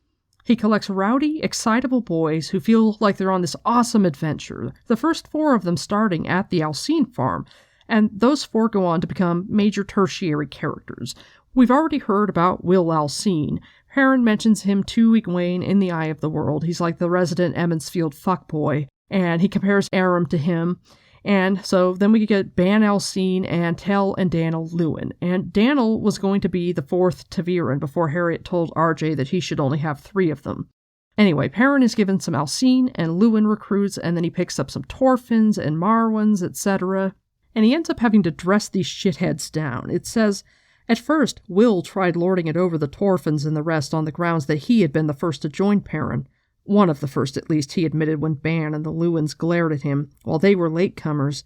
He collects rowdy, excitable boys who feel like they're on this awesome adventure, the first 4 of them starting at the Alcine farm, and those 4 go on to become major tertiary characters. We've already heard about Will Alcine. Perrin mentions him to Egwene in The Eye of the World. He's like the resident Emmonsfield fuckboy, and he compares Aram to him. And so then we get Ban Alcine and Tell and Daniel Lewin. And Daniel was going to be the 4th Taviran before Harriet told RJ that he should only have 3 of them. Anyway, Perrin is given some Alcine and Lewin recruits, and then he picks up some Torfins and Marwans, etc. And he ends up having to dress these shitheads down. It says, at first, Will tried lording it over the Torfins and the rest on the grounds that he had been the first to join Perrin. One of the first, at least, he admitted when Ban and the Lewins glared at him, while they were latecomers.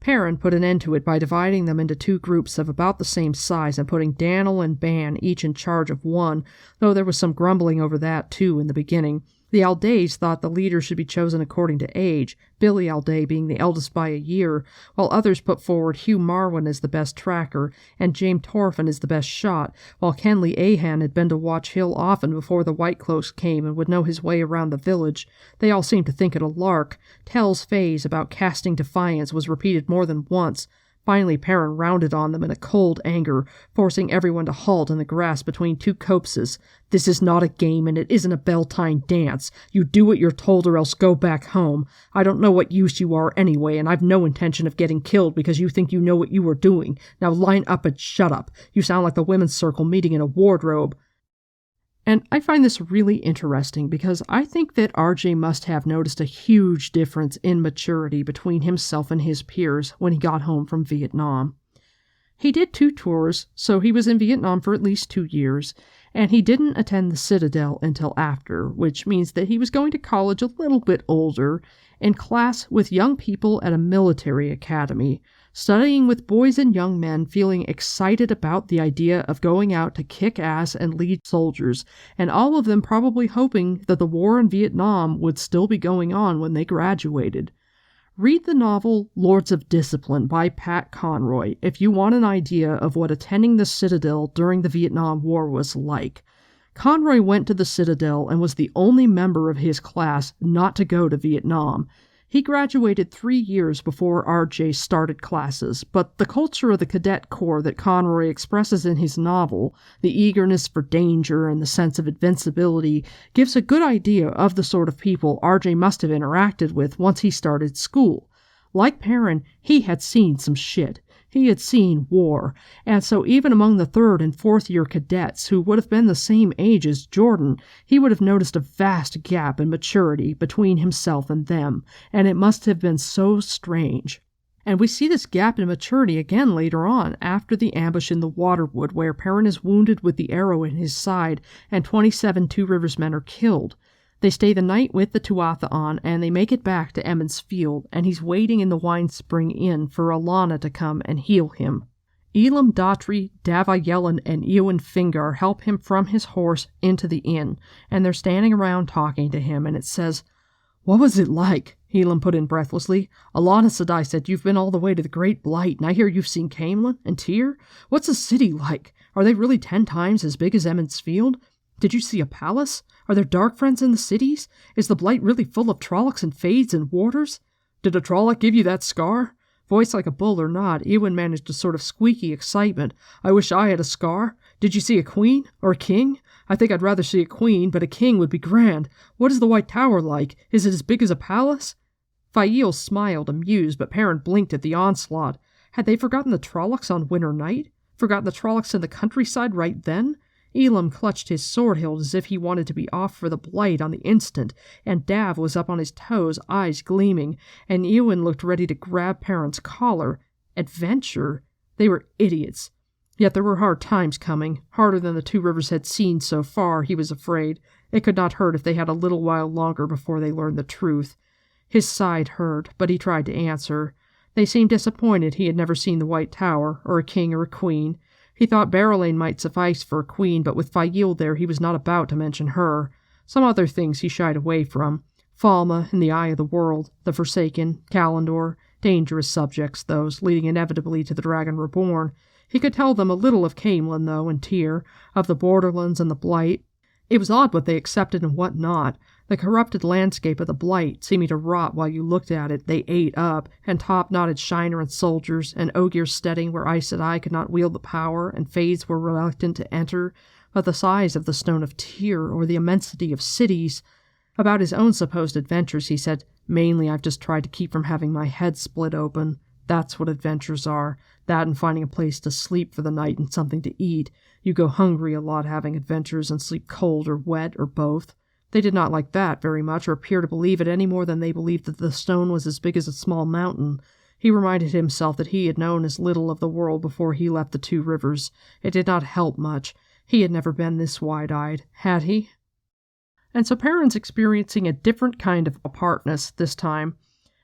Perrin put an end to it by dividing them into 2 groups of about the same size and putting Daniel and Ban each in charge of one, though there was some grumbling over that, too, in the beginning. The Aldays thought the leader should be chosen according to age, Billy Alday being the eldest by a year, while others put forward Hugh Marwin as the best tracker, and James Torfin as the best shot, while Kenley Ahan had been to Watch Hill often before the Whitecloaks came and would know his way around the village. They all seemed to think it a lark. Tell's phase about casting defiance was repeated more than once. Finally, Perrin rounded on them in a cold anger, forcing everyone to halt in the grass between 2 copses. This is not a game, and it isn't a Beltane dance. You do what you're told or else go back home. I don't know what use you are anyway, and I've no intention of getting killed because you think you know what you are doing. Now line up and shut up. You sound like the women's circle meeting in a wardrobe. And I find this really interesting because I think that RJ must have noticed a huge difference in maturity between himself and his peers when he got home from Vietnam. He did 2 tours, so he was in Vietnam for at least 2 years, and he didn't attend the Citadel until after, which means that he was going to college a little bit older, in class with young people at a military academy, studying with boys and young men feeling excited about the idea of going out to kick ass and lead soldiers, and all of them probably hoping that the war in Vietnam would still be going on when they graduated. Read the novel Lords of Discipline by Pat Conroy if you want an idea of what attending the Citadel during the Vietnam War was like. Conroy went to the Citadel and was the only member of his class not to go to Vietnam. He graduated 3 years before RJ started classes, but the culture of the cadet corps that Conroy expresses in his novel, the eagerness for danger and the sense of invincibility, gives a good idea of the sort of people RJ must have interacted with once he started school. Like Perrin, he had seen some shit. He had seen war, and so even among the 3rd and 4th year cadets who would have been the same age as Jordan, he would have noticed a vast gap in maturity between himself and them, and it must have been so strange. And we see this gap in maturity again later on, after the ambush in the Waterwood, where Perrin is wounded with the arrow in his side, and 27 Two Rivers men are killed. They stay the night with the Tuatha, and they make it back to Emmons Field, and he's waiting in the Wine Spring Inn for Alana to come and heal him. Elam Daughtry, Dava Yellen, and Eowyn Fingar help him from his horse into the inn, and they're standing around talking to him, and it says, "What was it like?" Elam put in breathlessly. "Alana Sedai said you've been all the way to the Great Blight, and I hear you've seen Camelin and Tyr. What's the city like? Are they really 10 times as big as Emmons Field? Did you see a palace? Are there dark friends in the cities? Is the Blight really full of Trollocs and Fades and Warders? Did a Trolloc give you that scar?" Voice like a bull or not, Eowyn managed a sort of squeaky excitement. "I wish I had a scar. Did you see a queen? Or a king? I think I'd rather see a queen, but a king would be grand. What is the White Tower like? Is it as big as a palace?" Fael smiled, amused, but Perrin blinked at the onslaught. Had they forgotten the Trollocs on winter night? Forgotten the Trollocs in the countryside right then? Elam clutched his sword hilt as if he wanted to be off for the Blight on the instant, and Dav was up on his toes, eyes gleaming, and Ewan looked ready to grab Perrin's collar. Adventure? They were idiots. Yet there were hard times coming, harder than the Two Rivers had seen so far, he was afraid. It could not hurt if they had a little while longer before they learned the truth. His side hurt, but he tried to answer. They seemed disappointed he had never seen the White Tower, or a king or a queen. He thought Barrowlane might suffice for a queen, but with Fael there he was not about to mention her. Some other things he shied away from. Falma, in the eye of the world, the Forsaken, Kalendor, dangerous subjects, those, leading inevitably to the Dragon Reborn. He could tell them a little of Camelin, though, and Tyr, of the Borderlands and the Blight. It was odd what they accepted and what not. The corrupted landscape of the Blight, seeming to rot while you looked at it, they ate up, and top-knotted Shiner and soldiers, and Ogier Steading where Aes Sedai could not wield the power, and Fades were reluctant to enter, but the size of the Stone of Tyr, or the immensity of cities. About his own supposed adventures, he said, "Mainly I've just tried to keep from having my head split open. That's what adventures are. That and finding a place to sleep for the night and something to eat. You go hungry a lot having adventures and sleep cold or wet or both." They did not like that very much, or appear to believe it any more than they believed that the stone was as big as a small mountain. He reminded himself that he had known as little of the world before he left the Two Rivers. It did not help much. He had never been this wide-eyed, had he? And so Perrin's experiencing a different kind of apartness this time.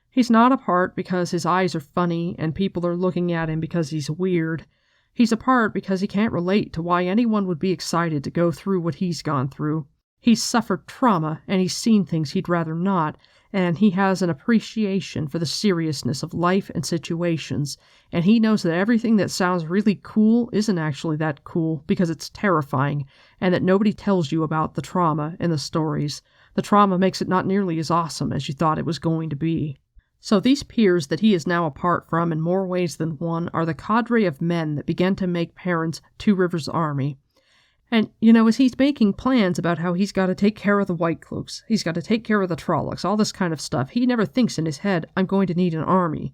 He's not apart because his eyes are funny and people are looking at him because he's weird. He's apart because he can't relate to why anyone would be excited to go through what he's gone through. He's suffered trauma, and he's seen things he'd rather not, and he has an appreciation for the seriousness of life and situations, and he knows that everything that sounds really cool isn't actually that cool because it's terrifying, and that nobody tells you about the trauma in the stories. The trauma makes it not nearly as awesome as you thought it was going to be. So these peers that he is now apart from in more ways than one are the cadre of men that began to make Perrin's Two Rivers army. And, as he's making plans about how he's got to take care of the White Cloaks, he's got to take care of the Trollocs, all this kind of stuff, he never thinks in his head, "I'm going to need an army."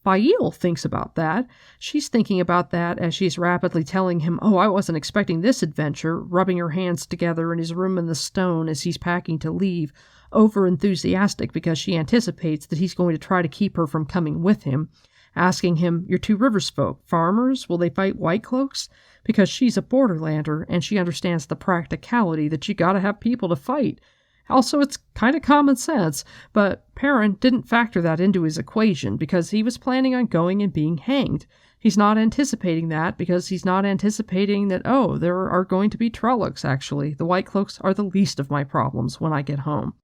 Fael thinks about that. She's thinking about that as she's rapidly telling him, "Oh, I wasn't expecting this adventure," rubbing her hands together in his room in the stone as he's packing to leave, over-enthusiastic because she anticipates that he's going to try to keep her from coming with him, asking him, "Your Two Rivers folk, farmers? Will they fight White Cloaks?" Because she's a Borderlander, and she understands the practicality that you gotta have people to fight. Also, it's kind of common sense, but Perrin didn't factor that into his equation because he was planning on going and being hanged. He's not anticipating that because he's not anticipating that, there are going to be Trollocs, actually. The White Cloaks are the least of my problems when I get home.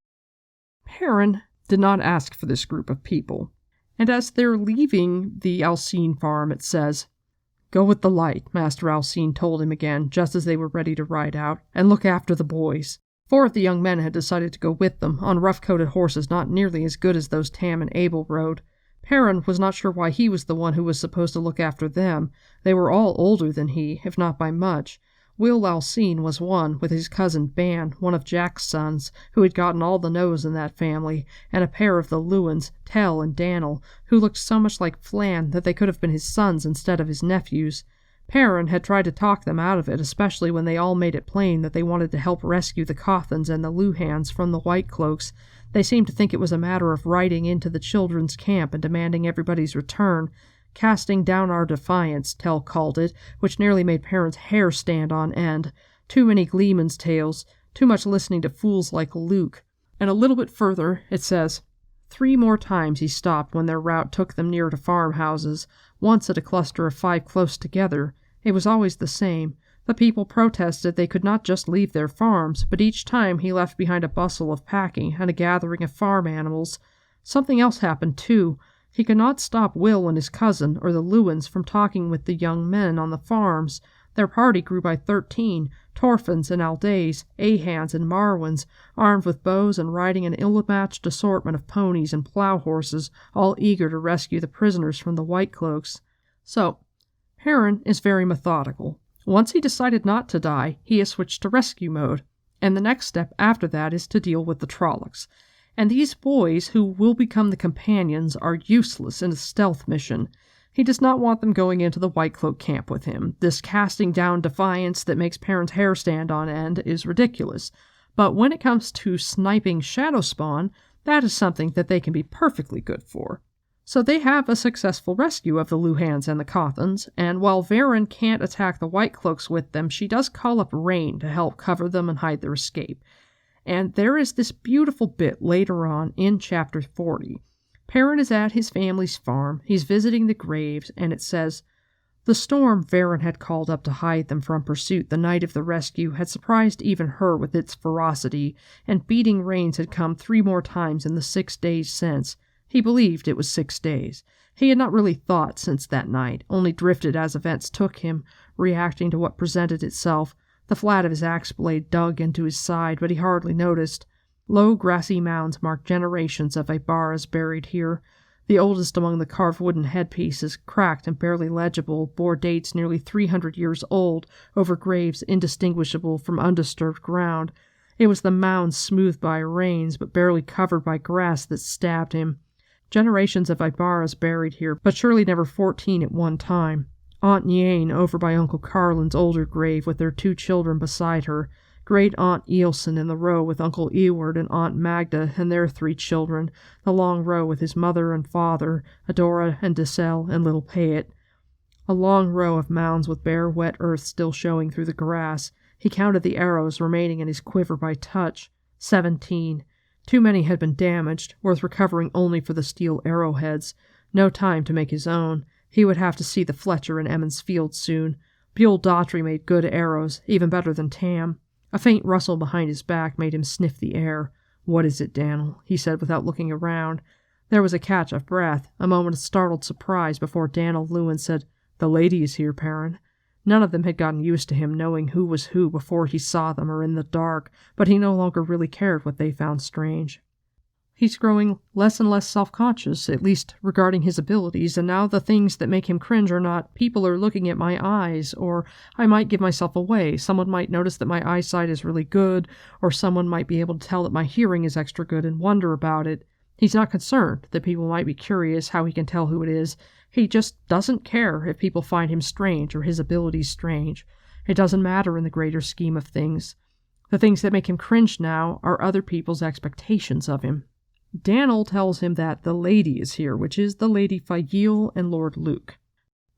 Perrin did not ask for this group of people. And as they're leaving the Alcine farm, it says, "Go with the light," Master Alcine told him again, just as they were ready to ride out, "and look after the boys." 4 of the young men had decided to go with them, on rough-coated horses not nearly as good as those Tam and Abel rode. Perrin was not sure why he was the one who was supposed to look after them. They were all older than he, if not by much. Will Alcine was one, with his cousin Ban, one of Jack's sons, who had gotten all the nose in that family, and a pair of the Lewins, Tell and Daniel, who looked so much like Flan that they could have been his sons instead of his nephews. Perrin had tried to talk them out of it, especially when they all made it plain that they wanted to help rescue the Cothans and the Luhans from the White Cloaks. They seemed to think it was a matter of riding into the children's camp and demanding everybody's return. "Casting down our defiance," Tell called it, which nearly made Perrin's hair stand on end. Too many gleeman's tales, too much listening to fools like Luke. And a little bit further, it says, 3 more times he stopped when their route took them near to farmhouses, once at a cluster of 5 close together. It was always the same. The people protested they could not just leave their farms, but each time he left behind a bustle of packing and a gathering of farm animals. Something else happened, too. He could not stop Will and his cousin, or the Lewins, from talking with the young men on the farms. Their party grew by 13, Torfins and Aldays, Ahans and Marwins, armed with bows and riding an ill-matched assortment of ponies and plough horses, all eager to rescue the prisoners from the White Cloaks. So, Perrin is very methodical. Once he decided not to die, he has switched to rescue mode, and the next step after that is to deal with the Trollocs. And these boys, who will become the companions, are useless in a stealth mission. He does not want them going into the White Cloak camp with him. This casting down defiance that makes Perrin's hair stand on end is ridiculous. But when it comes to sniping Shadow Spawn, that is something that they can be perfectly good for. So they have a successful rescue of the Luhans and the Cothans, and while Verin can't attack the White Cloaks with them, she does call up Rain to help cover them and hide their escape. And there is this beautiful bit later on in Chapter 40. Perrin is at his family's farm, he's visiting the graves, and it says, "The storm Verin had called up to hide them from pursuit the night of the rescue had surprised even her with its ferocity, and beating rains had come 3 more times in the 6 days since." He believed it was 6 days. He had not really thought since that night, only drifted as events took him, reacting to what presented itself. The flat of his axe blade dug into his side, but he hardly noticed. Low grassy mounds marked generations of Ibaras buried here. The oldest among the carved wooden headpieces, cracked and barely legible, bore dates nearly 300 years old over graves indistinguishable from undisturbed ground. It was the mounds smoothed by rains, but barely covered by grass, that stabbed him. Generations of Ibaras buried here, but surely never 14 at one time. Aunt Nyane over by Uncle Carlin's older grave with their 2 children beside her. Great Aunt Eilson in the row with Uncle Eward and Aunt Magda and their 3 children. The long row with his mother and father, Adora and Dissel and little Payet. A long row of mounds with bare wet earth still showing through the grass. He counted the arrows remaining in his quiver by touch. 17. Too many had been damaged, worth recovering only for the steel arrowheads. No time to make his own. He would have to see the Fletcher in Emmons Field soon. Buell Daughtry made good arrows, even better than Tam. A faint rustle behind his back made him sniff the air. "What is it, Dan'l?" he said without looking around. There was a catch of breath, a moment of startled surprise before Dan'l Lewin said, "The lady is here, Perrin." None of them had gotten used to him knowing who was who before he saw them or in the dark, but he no longer really cared what they found strange. He's growing less and less self-conscious, at least regarding his abilities, and now the things that make him cringe are not, "People are looking at my eyes," or "I might give myself away, someone might notice that my eyesight is really good," or "someone might be able to tell that my hearing is extra good and wonder about it." He's not concerned that people might be curious how he can tell who it is. He just doesn't care if people find him strange or his abilities strange. It doesn't matter in the greater scheme of things. The things that make him cringe now are other people's expectations of him. Dan'l tells him that the lady is here, which is the Lady Faile and Lord Luke.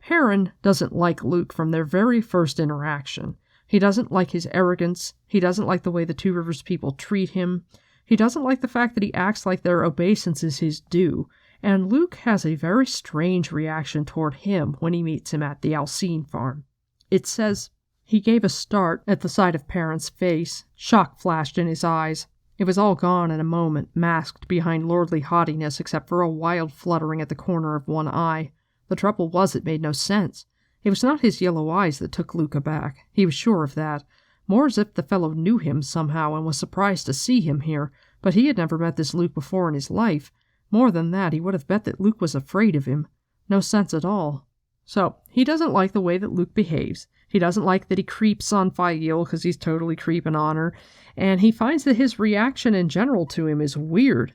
Perrin doesn't like Luke from their very first interaction. He doesn't like his arrogance. He doesn't like the way the Two Rivers people treat him. He doesn't like the fact that he acts like their obeisance is his due. And Luke has a very strange reaction toward him when he meets him at the Alcine farm. It says, he gave a start at the sight of Perrin's face. Shock flashed in his eyes. It was all gone in a moment, masked behind lordly haughtiness except for a wild fluttering at the corner of one eye. The trouble was it made no sense. It was not his yellow eyes that took Luke aback. He was sure of that. More as if the fellow knew him somehow and was surprised to see him here, but he had never met this Luke before in his life. More than that, he would have bet that Luke was afraid of him. No sense at all. So, he doesn't like the way that Luke behaves. He doesn't like that he creeps on Faile because he's totally creeping on her. And he finds that his reaction in general to him is weird.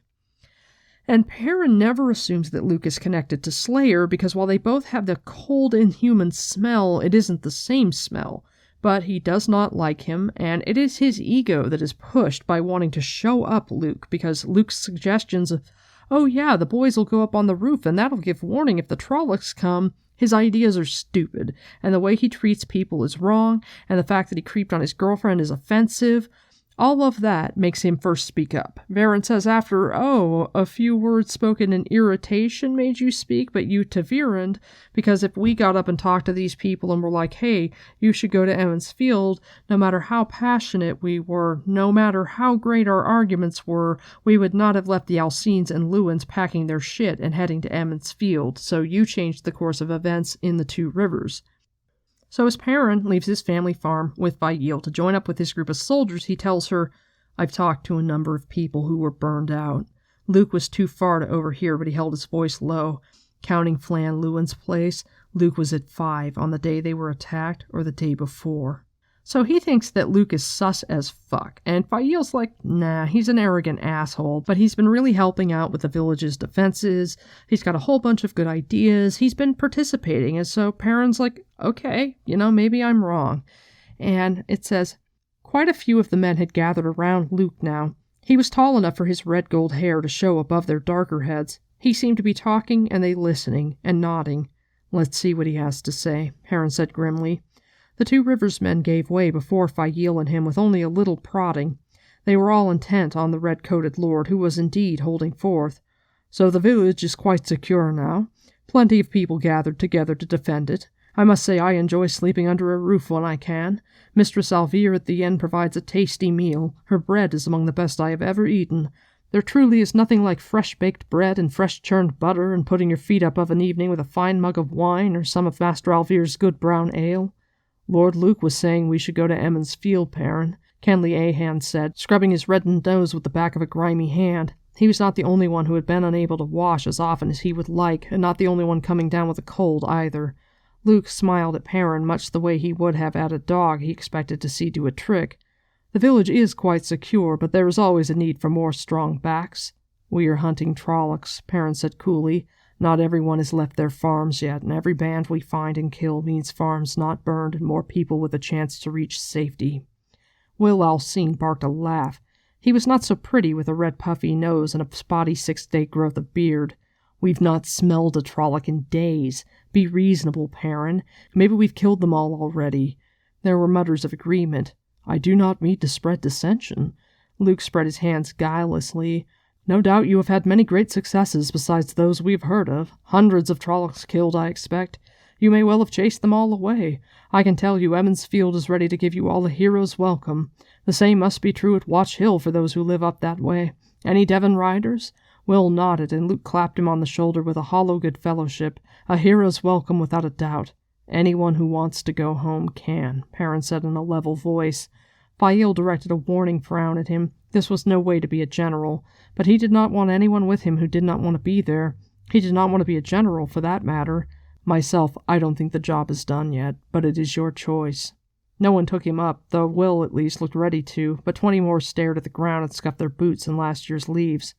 And Perrin never assumes that Luke is connected to Slayer because while they both have the cold, inhuman smell, it isn't the same smell. But he does not like him, and it is his ego that is pushed by wanting to show up Luke because Luke's suggestions of, "Oh yeah, the boys will go up on the roof and that'll give warning if the Trollocs come," his ideas are stupid, and the way he treats people is wrong, and the fact that he creeped on his girlfriend is offensive. All of that makes him first speak up. Verin says after, "Oh, a few words spoken in irritation made you speak, but you Tavirand, because if we got up and talked to these people and were like, hey, you should go to Emmons Field, no matter how passionate we were, no matter how great our arguments were, we would not have left the Alcines and Lewins packing their shit and heading to Emmons Field, so you changed the course of events in the Two Rivers." So as Perrin leaves his family farm with Faile to join up with his group of soldiers, he tells her, "I've talked to a number of people who were burned out." Luke was too far to overhear, but he held his voice low. "Counting Flan Lewin's place, Luke was at 5 on the day they were attacked or the day before. So he thinks that Luke is sus as fuck, and Fail's like, nah, he's an arrogant asshole, but he's been really helping out with the village's defenses, he's got a whole bunch of good ideas, he's been participating, and so Perrin's like, okay, maybe I'm wrong. And it says, quite a few of the men had gathered around Luke now. He was tall enough for his red-gold hair to show above their darker heads. He seemed to be talking, and they listening, and nodding. Let's see what he has to say, Perrin said grimly. The 2 Rivers men gave way before Fail and him with only a little prodding. They were all intent on the red-coated lord, who was indeed holding forth. So the village is quite secure now. Plenty of people gathered together to defend it. I must say I enjoy sleeping under a roof when I can. Mistress Alvire at the inn provides a tasty meal. Her bread is among the best I have ever eaten. There truly is nothing like fresh-baked bread and fresh-churned butter and putting your feet up of an evening with a fine mug of wine or some of Master Alvire's good brown ale. Lord Luke was saying we should go to Emmons Field, Perrin, Kenley Ahan said, scrubbing his reddened nose with the back of a grimy hand. He was not the only one who had been unable to wash as often as he would like, and not the only one coming down with a cold either. Luke smiled at Perrin much the way he would have at a dog he expected to see do a trick. The village is quite secure, but there is always a need for more strong backs. We are hunting Trollocs, Perrin said coolly. Not everyone has left their farms yet, and every band we find and kill means farms not burned and more people with a chance to reach safety. Will Alcine barked a laugh. He was not so pretty with a red puffy nose and a spotty 6-day growth of beard. We've not smelled a Trolloc in days. Be reasonable, Perrin. Maybe we've killed them all already. There were mutters of agreement. I do not mean to spread dissension. Luke spread his hands guilelessly. No doubt you have had many great successes besides those we have heard of. Hundreds of Trollocs killed, I expect. You may well have chased them all away. I can tell you Emmons Field is ready to give you all a hero's welcome. The same must be true at Watch Hill for those who live up that way. Any Devon riders? Will nodded, and Luke clapped him on the shoulder with a hollow good fellowship. A hero's welcome without a doubt. Anyone who wants to go home can, Perrin said in a level voice. Fail directed a warning frown at him. This was no way to be a general, but he did not want anyone with him who did not want to be there. He did not want to be a general, for that matter. Myself, I don't think the job is done yet, but it is your choice. No one took him up, though Will at least looked ready to, but 20 more stared at the ground and scuffed their boots in last year's leaves.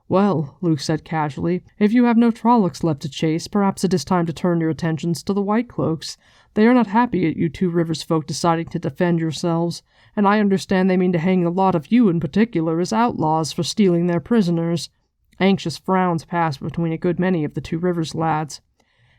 Well, Luke said casually, if you have no Trollocs left to chase, perhaps it is time to turn your attentions to the White Cloaks. They are not happy at you 2 Rivers folk deciding to defend yourselves, and I understand they mean to hang a lot of you in particular as outlaws for stealing their prisoners. Anxious frowns passed between a good many of the 2 Rivers lads.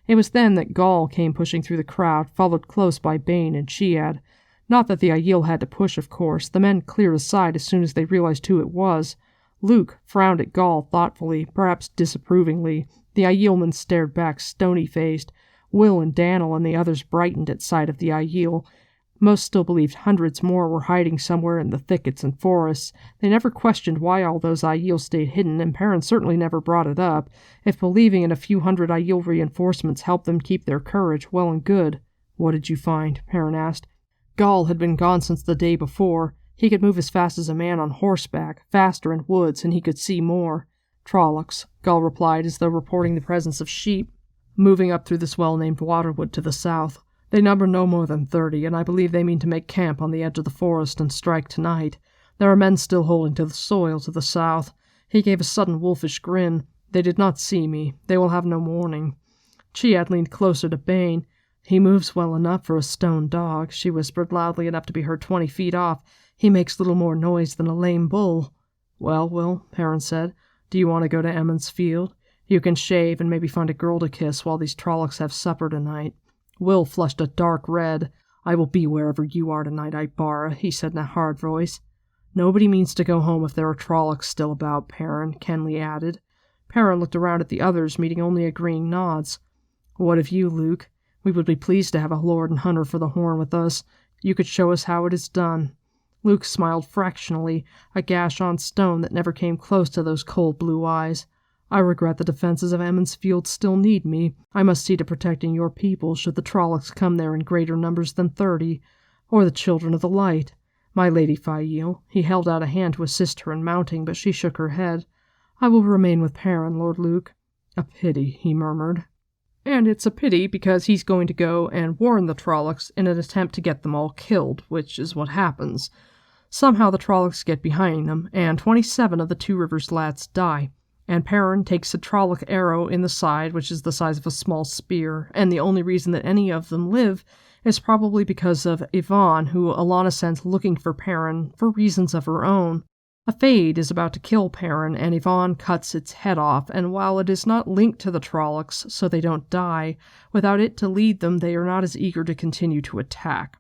It was then that Gall came pushing through the crowd, followed close by Bane and Chiad. Not that the Aiel had to push, of course. The men cleared aside as soon as they realized who it was. Luke frowned at Gall thoughtfully, perhaps disapprovingly. The Aielman stared back stony-faced. Will and Daniel and the others brightened at sight of the Aiel. Most still believed hundreds more were hiding somewhere in the thickets and forests. They never questioned why all those Aiel stayed hidden, and Perrin certainly never brought it up. If believing in a few hundred Aiel reinforcements helped them keep their courage, well and good. What did you find? Perrin asked. Gall had been gone since the day before. He could move as fast as a man on horseback, faster in woods, and he could see more. Trollocs, Gall replied as though reporting the presence of sheep, moving up through this well-named waterwood to the south. They number no more than 30, and I believe they mean to make camp on the edge of the forest and strike tonight. There are men still holding to the soil to the south. He gave a sudden wolfish grin. They did not see me. They will have no warning. Chiad leaned closer to Bane. He moves well enough for a stone dog, she whispered loudly enough to be heard 20 feet off. He makes little more noise than a lame bull. Well, Will, Perrin said, do you want to go to Emmons Field? You can shave and maybe find a girl to kiss while these Trollocs have supper tonight. Will flushed a dark red. I will be wherever you are tonight, Ibara, he said in a hard voice. Nobody means to go home if there are Trollocs still about, Perrin, Kenley added. Perrin looked around at the others, meeting only agreeing nods. What of you, Luke? We would be pleased to have a lord and hunter for the horn with us. You could show us how it is done. Luke smiled fractionally, a gash on stone that never came close to those cold blue eyes. I regret the defenses of Emmons Field still need me. I must see to protecting your people should the Trollocs come there in greater numbers than 30, or the Children of the Light. My Lady Fail. He held out a hand to assist her in mounting, but she shook her head. I will remain with Perrin, Lord Luke. A pity, he murmured. And it's a pity because he's going to go and warn the Trollocs in an attempt to get them all killed, which is what happens. Somehow the Trollocs get behind them, and 27 of the Two Rivers lads die. And Perrin takes a Trolloc arrow in the side, which is the size of a small spear, and the only reason that any of them live is probably because of Yvonne, who Alana sends looking for Perrin for reasons of her own. A Fade is about to kill Perrin, and Yvonne cuts its head off, and while it is not linked to the Trollocs, so they don't die, without it to lead them, they are not as eager to continue to attack.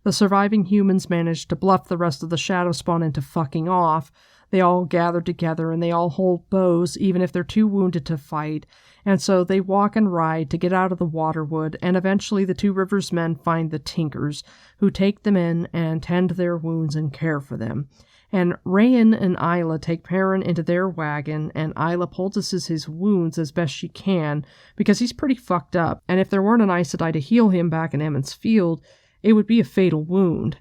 The surviving humans manage to bluff the rest of the Shadow Spawn into fucking off. They all gather together, and they all hold bows, even if they're too wounded to fight, and so they walk and ride to get out of the Waterwood, and eventually the Two Rivers men find the Tinkers, who take them in and tend their wounds and care for them. And Rayan and Isla take Perrin into their wagon, and Isla poultices his wounds as best she can, because he's pretty fucked up, and if there weren't an Aes Sedai to heal him back in Emond's Field, it would be a fatal wound.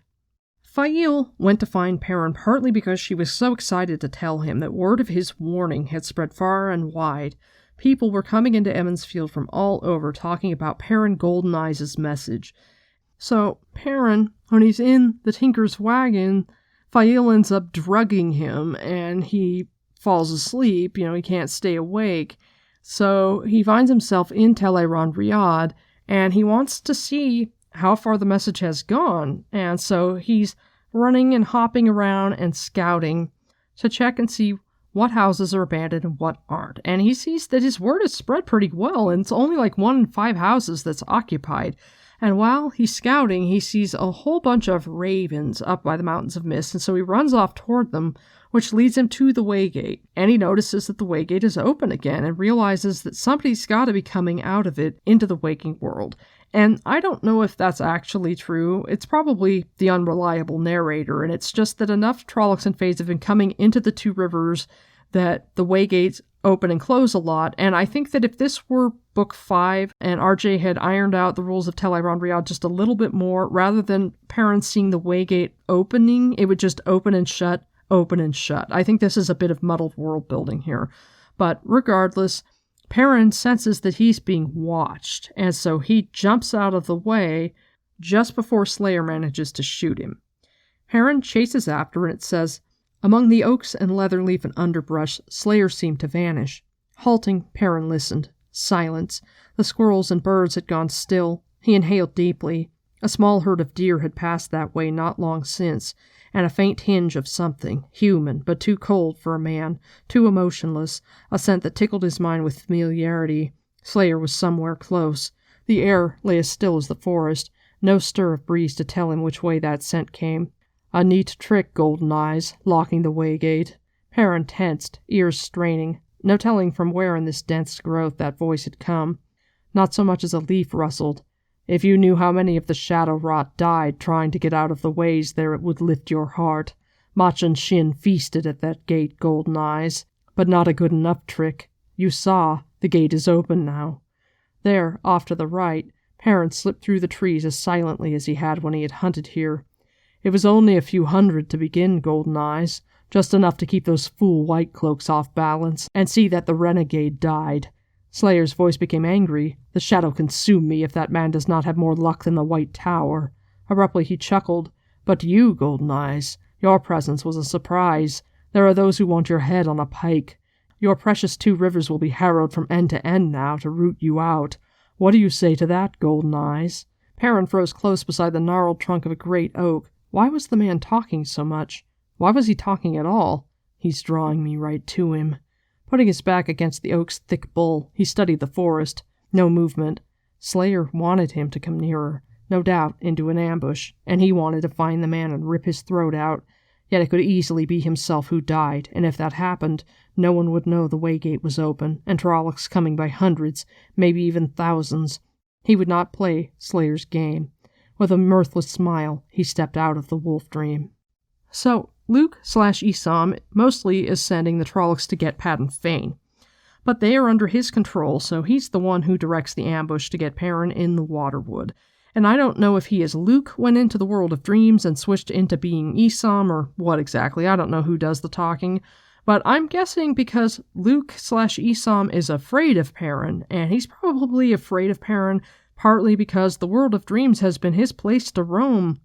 Faile went to find Perrin partly because she was so excited to tell him that word of his warning had spread far and wide. People were coming into Emond's Field from all over talking about Perrin Goldeneyes' message. So Perrin, when he's in the Tinker's wagon, Faile ends up drugging him, and he falls asleep. He can't stay awake. So he finds himself in Tel'aran'rhiod, and he wants to see how far the message has gone. And so he's running and hopping around and scouting to check and see what houses are abandoned and what aren't. And he sees that his word is spread pretty well, and it's only like 1 in 5 houses that's occupied. And while he's scouting, he sees a whole bunch of ravens up by the Mountains of Mist, and so he runs off toward them, which leads him to the Waygate. And he notices that the Waygate is open again and realizes that somebody's got to be coming out of it into the waking world. And I don't know if that's actually true. It's probably the unreliable narrator, and it's just that enough Trollocs and Fades have been coming into the Two Rivers that the Waygates open and close a lot. And I think that if this were Book 5 and RJ had ironed out the rules of Tel'aran'rhiod just a little bit more, rather than Perrin seeing the Waygate opening, it would just open and shut, open and shut. I think this is a bit of muddled world building here. But regardless, Perrin senses that he's being watched, and so he jumps out of the way just before Slayer manages to shoot him. Perrin chases after, and it says, "Among the oaks and leatherleaf and underbrush, Slayer seemed to vanish." Halting, Perrin listened. Silence. The squirrels and birds had gone still. He inhaled deeply. A small herd of deer had passed that way not long since, and a faint hinge of something, human, but too cold for a man, too emotionless, a scent that tickled his mind with familiarity. Slayer was somewhere close. The air lay as still as the forest, no stir of breeze to tell him which way that scent came. A neat trick, Goldeneyes, locking the Waygate. Perrin tensed, ears straining, no telling from where in this dense growth that voice had come. Not so much as a leaf rustled. If you knew how many of the shadow rot died trying to get out of the ways there, it would lift your heart. Machan Shin feasted at that gate, Goldeneyes, but not a good enough trick. You saw, the gate is open now. There, off to the right, Perrin slipped through the trees as silently as he had when he had hunted here. It was only a few hundred to begin, Goldeneyes, just enough to keep those fool white cloaks off balance, and see that the renegade died. Slayer's voice became angry. The shadow consume me if that man does not have more luck than the White Tower. Abruptly he chuckled. But you, Goldeneyes, your presence was a surprise. There are those who want your head on a pike. Your precious Two Rivers will be harrowed from end to end now to root you out. What do you say to that, Goldeneyes? Perrin froze close beside the gnarled trunk of a great oak. Why was the man talking so much? Why was he talking at all? He's drawing me right to him. Putting his back against the oak's thick bole, he studied the forest. No movement. Slayer wanted him to come nearer, no doubt into an ambush, and he wanted to find the man and rip his throat out. Yet it could easily be himself who died, and if that happened, no one would know the Waygate was open, and Trollocs coming by hundreds, maybe even thousands. He would not play Slayer's game. With a mirthless smile, he stepped out of the wolf dream. So, Luke/Esam mostly is sending the Trollocs to get Padan Fain. But they are under his control, so he's the one who directs the ambush to get Perrin in the Waterwood. And I don't know if he as Luke went into the world of dreams and switched into being Esam or what exactly. I don't know who does the talking. But I'm guessing because Luke/Esam is afraid of Perrin, and he's probably afraid of Perrin partly because the world of dreams has been his place to roam,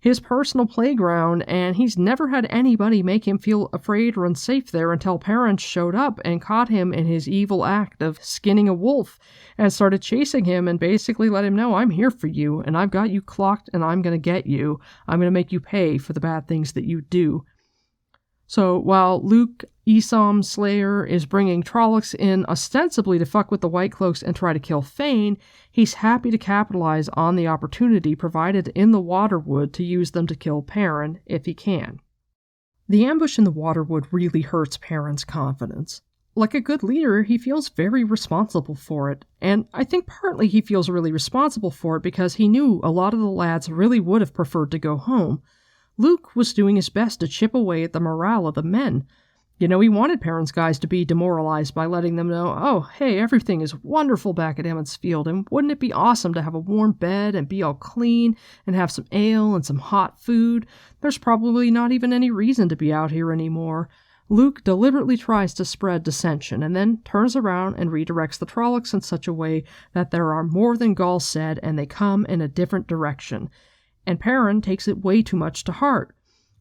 his personal playground, and he's never had anybody make him feel afraid or unsafe there until Perrin showed up and caught him in his evil act of skinning a wolf and started chasing him and basically let him know, I'm here for you, and I've got you clocked, and I'm going to get you. I'm going to make you pay for the bad things that you do. So while Luke, Esam's Slayer, is bringing Trollocs in ostensibly to fuck with the White Cloaks and try to kill Fane, he's happy to capitalize on the opportunity provided in the Waterwood to use them to kill Perrin if he can. The ambush in the Waterwood really hurts Perrin's confidence. Like a good leader, he feels very responsible for it, and I think partly he feels really responsible for it because he knew a lot of the lads really would have preferred to go home. Luke was doing his best to chip away at the morale of the men. He wanted Perrin's guys to be demoralized by letting them know, oh, hey, everything is wonderful back at Emmons Field, and wouldn't it be awesome to have a warm bed and be all clean and have some ale and some hot food? There's probably not even any reason to be out here anymore. Luke deliberately tries to spread dissension and then turns around and redirects the Trollocs in such a way that there are more than Gaul said and they come in a different direction. And Perrin takes it way too much to heart.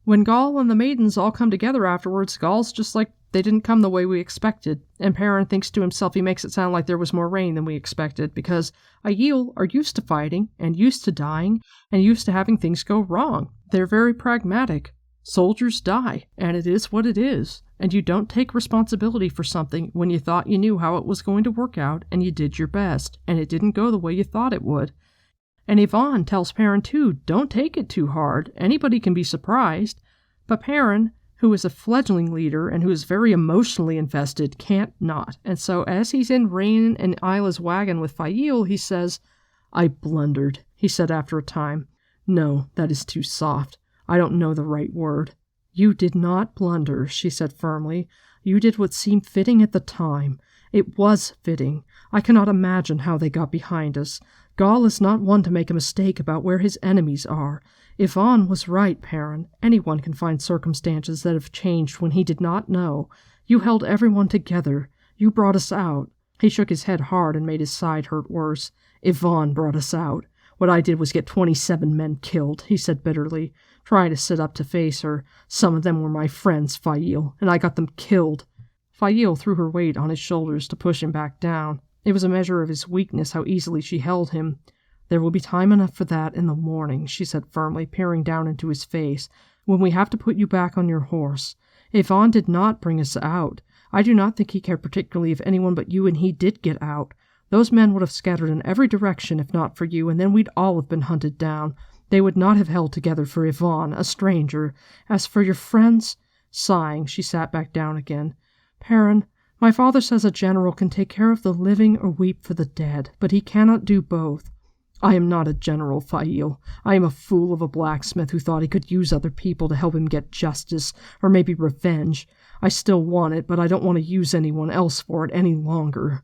When Gaul and the maidens all come together afterwards, Gaul's just like, they didn't come the way we expected, and Perrin thinks to himself he makes it sound like there was more rain than we expected, because Aiel are used to fighting, and used to dying, and used to having things go wrong. They're very pragmatic. Soldiers die, and it is what it is, and you don't take responsibility for something when you thought you knew how it was going to work out, and you did your best, and it didn't go the way you thought it would. And Yvonne tells Perrin too, don't take it too hard, anybody can be surprised, but Perrin, who is a fledgling leader and who is very emotionally invested, can't not. And so as he's in Rain and Isla's wagon with Fael, he says, I blundered, he said after a time. No, that is too soft. I don't know the right word. You did not blunder, she said firmly. You did what seemed fitting at the time. It was fitting. I cannot imagine how they got behind us. Gaul is not one to make a mistake about where his enemies are. Yvonne was right, Perrin. Anyone can find circumstances that have changed when he did not know. You held everyone together. You brought us out. He shook his head hard and made his side hurt worse. Yvonne brought us out. What I did was get 27 men killed, he said bitterly, trying to sit up to face her. Some of them were my friends, Fael, and I got them killed. Fael threw her weight on his shoulders to push him back down. It was a measure of his weakness how easily she held him. There will be time enough for that in the morning, she said firmly, peering down into his face, when we have to put you back on your horse. Yvonne did not bring us out. I do not think he cared particularly if anyone but you and he did get out. Those men would have scattered in every direction if not for you, and then we'd all have been hunted down. They would not have held together for Yvonne, a stranger. As for your friends, sighing, she sat back down again. Perrin, my father says a general can take care of the living or weep for the dead, but he cannot do both. I am not a general, Fael. I am a fool of a blacksmith who thought he could use other people to help him get justice, or maybe revenge. I still want it, but I don't want to use anyone else for it any longer.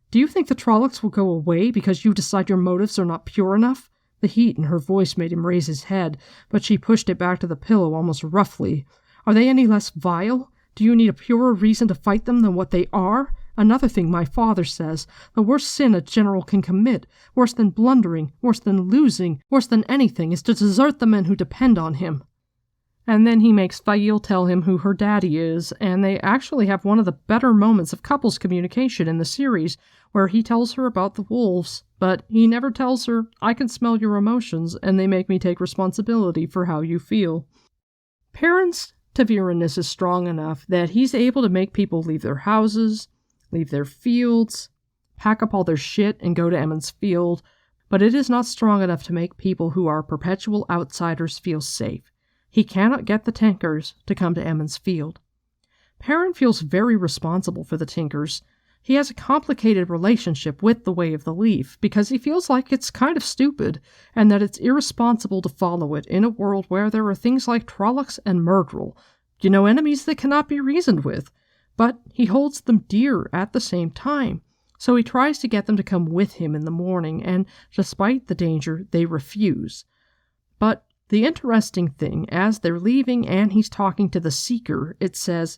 Do you think the Trollocs will go away because you decide your motives are not pure enough? The heat in her voice made him raise his head, but she pushed it back to the pillow almost roughly. Are they any less vile? Do you need a purer reason to fight them than what they are? Another thing my father says, the worst sin a general can commit, worse than blundering, worse than losing, worse than anything, is to desert the men who depend on him. And then he makes Fael tell him who her daddy is, and they actually have one of the better moments of couples communication in the series, where he tells her about the wolves, but he never tells her, I can smell your emotions, and they make me take responsibility for how you feel. Perrin's Taviraness is strong enough that he's able to make people leave their houses, leave their fields, pack up all their shit and go to Emmons Field, but it is not strong enough to make people who are perpetual outsiders feel safe. He cannot get the Tinkers to come to Emmons Field. Perrin feels very responsible for the Tinkers. He has a complicated relationship with the Way of the Leaf because he feels like it's kind of stupid and that it's irresponsible to follow it in a world where there are things like Trollocs and Myrddraal, enemies that cannot be reasoned with. But he holds them dear at the same time, so he tries to get them to come with him in the morning, and despite the danger, they refuse. But the interesting thing, as they're leaving and he's talking to the Seeker, it says,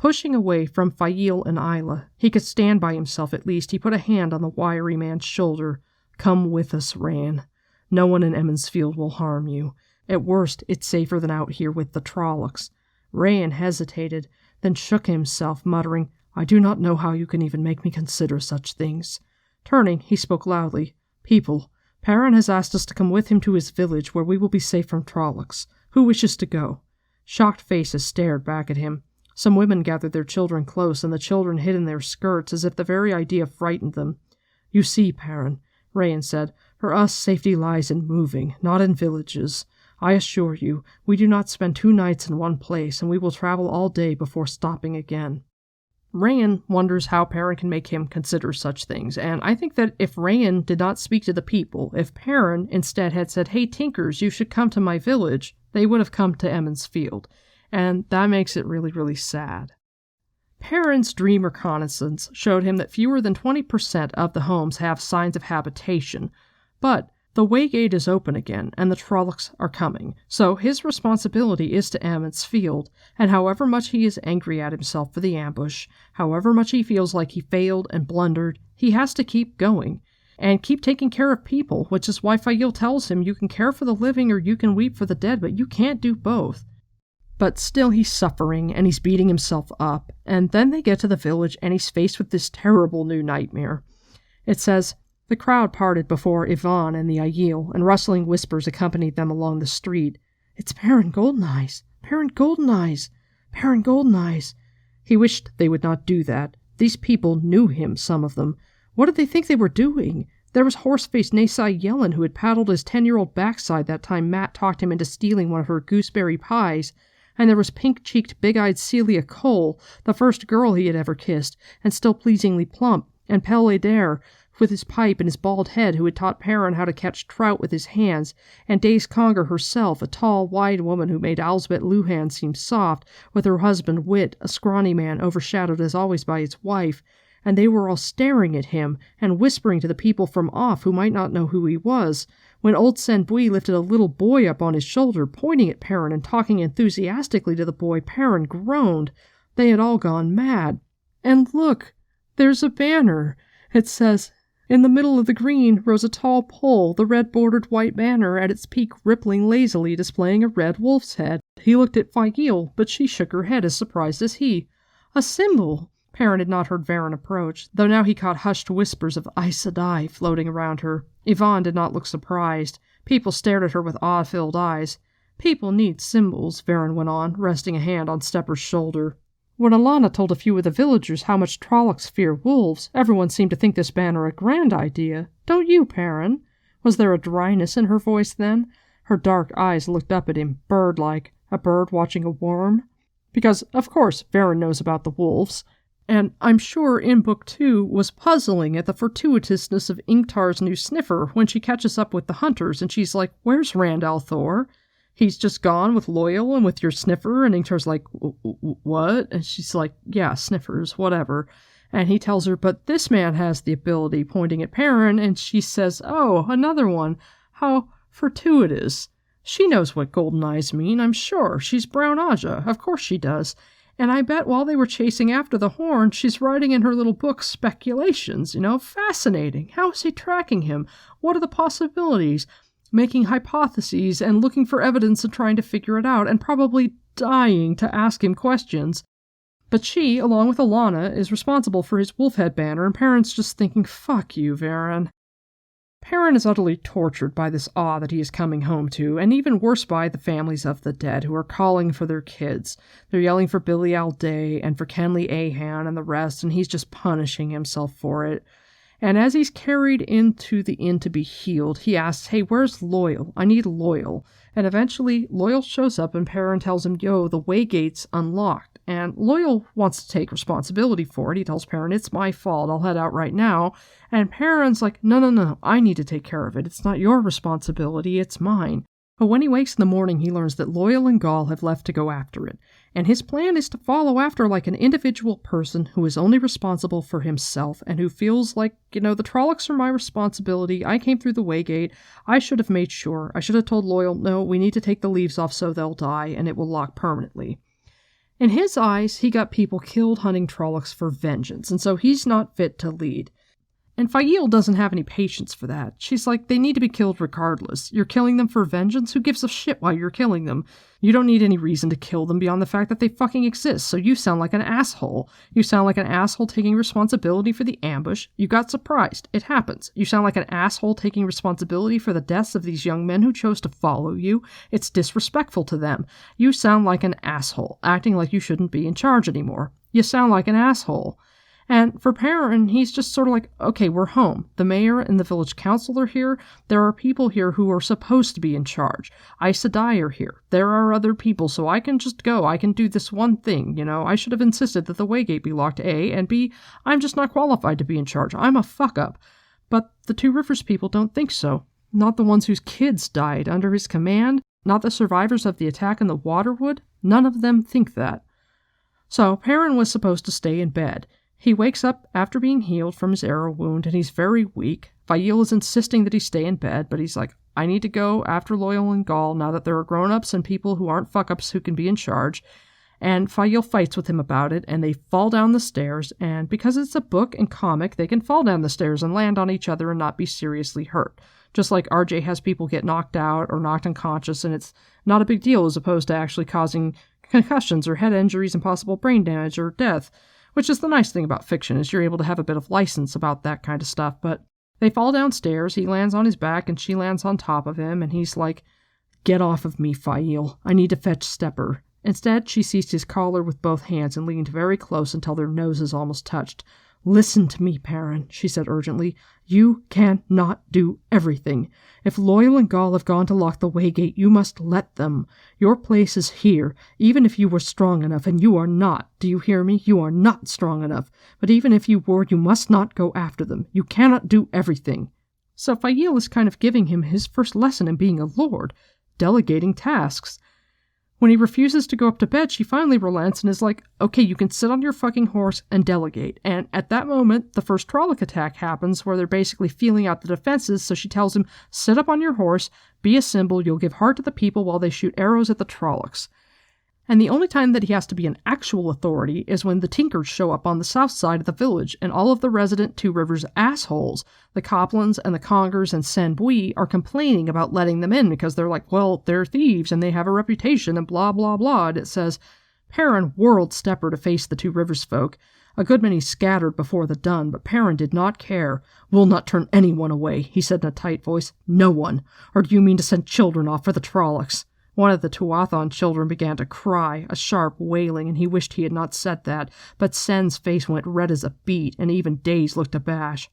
Pushing away from Fail and Isla, he could stand by himself at least. He put a hand on the wiry man's shoulder. "Come with us, Ran. No one in Emmonsfield will harm you. At worst, it's safer than out here with the Trollocs." Ran hesitated, then shook himself, muttering, "I do not know how you can even make me consider such things." Turning, he spoke loudly. "People, Perrin has asked us to come with him to his village where we will be safe from Trollocs. Who wishes to go?" Shocked faces stared back at him. Some women gathered their children close, and the children hid in their skirts as if the very idea frightened them. "You see, Perrin," Rayan said, "for us safety lies in moving, not in villages. I assure you, we do not spend 2 nights in one place, and we will travel all day before stopping again." Rayan wonders how Perrin can make him consider such things, and I think that if Rayan did not speak to the people, if Perrin instead had said, "Hey Tinkers, you should come to my village," they would have come to Emmonsfield, and that makes it really, really sad. Perrin's dream reconnaissance showed him that fewer than 20% of the homes have signs of habitation, but the Waygate is open again, and the Trollocs are coming, so his responsibility is to Emmonsfield, and however much he is angry at himself for the ambush, however much he feels like he failed and blundered, he has to keep going, and keep taking care of people, which is why Fail tells him you can care for the living or you can weep for the dead, but you can't do both. But still he's suffering, and he's beating himself up, and then they get to the village, and he's faced with this terrible new nightmare. It says, "The crowd parted before Yvonne and the Aiel, and rustling whispers accompanied them along the street. 'It's Perrin Goldeneyes! Perrin Goldeneyes! Perrin Goldeneyes!' He wished they would not do that. These people knew him, some of them. What did they think they were doing? There was horse-faced Nasai Yellen who had paddled his 10-year-old backside that time Matt talked him into stealing one of her gooseberry pies, and there was pink-cheeked, big-eyed Celia Cole, the first girl he had ever kissed, and still pleasingly plump, and Pelle Adair, with his pipe and his bald head, who had taught Perrin how to catch trout with his hands, and Dace Conger herself, a tall, wide woman who made Elsbeth Luhan seem soft, with her husband Wit, a scrawny man overshadowed as always by his wife, and they were all staring at him, and whispering to the people from off who might not know who he was, when old Senbui lifted a little boy up on his shoulder, pointing at Perrin and talking enthusiastically to the boy. Perrin groaned. They had all gone mad. And look, there's a banner. It says, "In the middle of the green rose a tall pole, the red-bordered white banner at its peak rippling lazily, displaying a red wolf's head." He looked at Fail, but she shook her head as surprised as he. "A symbol!" Perrin had not heard Varen approach, though now he caught hushed whispers of Aes Sedai floating around her. Yvonne did not look surprised. People stared at her with awe-filled eyes. "People need symbols," Varen went on, resting a hand on Stepper's shoulder. "When Alana told a few of the villagers how much Trollocs fear wolves, everyone seemed to think this banner a grand idea. Don't you, Perrin?" Was there a dryness in her voice then? Her dark eyes looked up at him, bird-like, a bird watching a worm. Because, of course, Varen knows about the wolves. And I'm sure in Book 2 was puzzling at the fortuitousness of Ingtar's new sniffer when she catches up with the hunters and she's like, "Where's Rand al'Thor? He's just gone with Loyal and with your sniffer," and Ingtar's like, "What?" And she's like, "Yeah, sniffers, whatever." And he tells her, "But this man has the ability," pointing at Perrin, and she says, "Oh, another one. How fortuitous." She knows what Goldeneyes mean, I'm sure. She's Brown Aja. Of course she does. And I bet while they were chasing after the horn, she's writing in her little book speculations, fascinating. How is he tracking him? What are the possibilities? Making hypotheses and looking for evidence and trying to figure it out, and probably dying to ask him questions. But she, along with Alana, is responsible for his wolfhead banner, and Perrin's just thinking, "Fuck you, Varen." Perrin is utterly tortured by this awe that he is coming home to, and even worse by the families of the dead who are calling for their kids. They're yelling for Billy Alday and for Kenley Ahan and the rest, and he's just punishing himself for it. And as he's carried into the inn to be healed, he asks, "Hey, where's Loyal? I need Loyal." And eventually, Loyal shows up and Perrin tells him, "Yo, the Waygate's unlocked." And Loyal wants to take responsibility for it. He tells Perrin, "It's my fault. I'll head out right now." And Perrin's like, No. I need to take care of it. It's not your responsibility. It's mine." But when he wakes in the morning, he learns that Loyal and Gaul have left to go after it. And his plan is to follow after like an individual person who is only responsible for himself and who feels like, the Trollocs are my responsibility. I came through the Waygate. I should have made sure. I should have told Loyal, "No, we need to take the leaves off so they'll die and it will lock permanently." In his eyes, he got people killed hunting Trollocs for vengeance, and so he's not fit to lead. And Faile doesn't have any patience for that. She's like, they need to be killed regardless. You're killing them for vengeance? Who gives a shit why you're killing them? You don't need any reason to kill them beyond the fact that they fucking exist, so you sound like an asshole. You sound like an asshole taking responsibility for the ambush. You got surprised. It happens. You sound like an asshole taking responsibility for the deaths of these young men who chose to follow you. It's disrespectful to them. You sound like an asshole, acting like you shouldn't be in charge anymore. You sound like an asshole. And for Perrin, he's just sort of like, okay, we're home. The mayor and the village council are here. There are people here who are supposed to be in charge. Aes Sedai are here. There are other people, so I can just go. I can do this one thing, I should have insisted that the Waygate be locked, A, and B, I'm just not qualified to be in charge. I'm a fuck-up. But the Two Rivers people don't think so. Not the ones whose kids died under his command. Not the survivors of the attack in the Waterwood. None of them think that. So Perrin was supposed to stay in bed. He wakes up after being healed from his arrow wound, and he's very weak. Faile is insisting that he stay in bed, but he's like, I need to go after Loial and Gall now that there are grown-ups and people who aren't fuck-ups who can be in charge. And Faile fights with him about it, and they fall down the stairs, and because it's a book and comic, they can fall down the stairs and land on each other and not be seriously hurt. Just like RJ has people get knocked out or knocked unconscious, and it's not a big deal as opposed to actually causing concussions or head injuries and possible brain damage or death. Which is the nice thing about fiction, is you're able to have a bit of license about that kind of stuff. But they fall downstairs, he lands on his back, and she lands on top of him, and he's like, Get off of me, Faile. I need to fetch Stepper. Instead, she seized his collar with both hands and leaned very close until their noses almost touched. Listen to me, Perrin, she said urgently. You cannot do everything. If Loial and Gall have gone to lock the Waygate, you must let them. Your place is here, even if you were strong enough, and you are not. Do you hear me? You are not strong enough. But even if you were, you must not go after them. You cannot do everything. So Faile is kind of giving him his first lesson in being a lord, delegating tasks. When he refuses to go up to bed, she finally relents and is like, okay, you can sit on your fucking horse and delegate. And at that moment, the first Trolloc attack happens where they're basically feeling out the defenses, so she tells him, sit up on your horse, be a symbol, you'll give heart to the people while they shoot arrows at the Trollocs. And the only time that he has to be an actual authority is when the Tinkers show up on the south side of the village, and all of the resident Two Rivers assholes, the Coplans and the Congers and Sen Bui, are complaining about letting them in because they're like, well, they're thieves and they have a reputation and blah, blah, blah. And it says, Perrin whirled Stepper to face the Two Rivers folk. A good many scattered before the dun, but Perrin did not care. We'll not turn anyone away, he said in a tight voice. No one. Or do you mean to send children off for the Trollocs? One of the Tuathon children began to cry, a sharp wailing, and he wished he had not said that, but Sen's face went red as a beet, and even Daze looked abashed.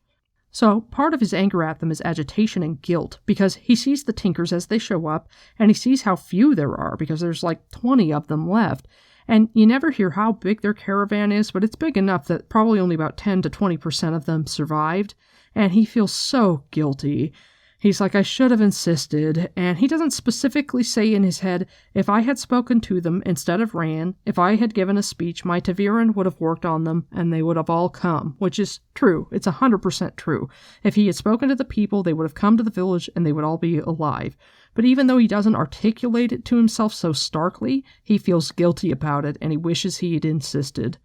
So, part of his anger at them is agitation and guilt, because he sees the Tinkers as they show up, and he sees how few there are, because there's like 20 of them left. And you never hear how big their caravan is, but it's big enough that probably only about 10 to 20% of them survived, and he feels so guilty. He's like, I should have insisted, and he doesn't specifically say in his head, if I had spoken to them instead of ran, if I had given a speech, my ta'veren would have worked on them, and they would have all come, which is true. It's 100% true. If he had spoken to the people, they would have come to the village, and they would all be alive. But even though he doesn't articulate it to himself so starkly, he feels guilty about it, and he wishes he had insisted.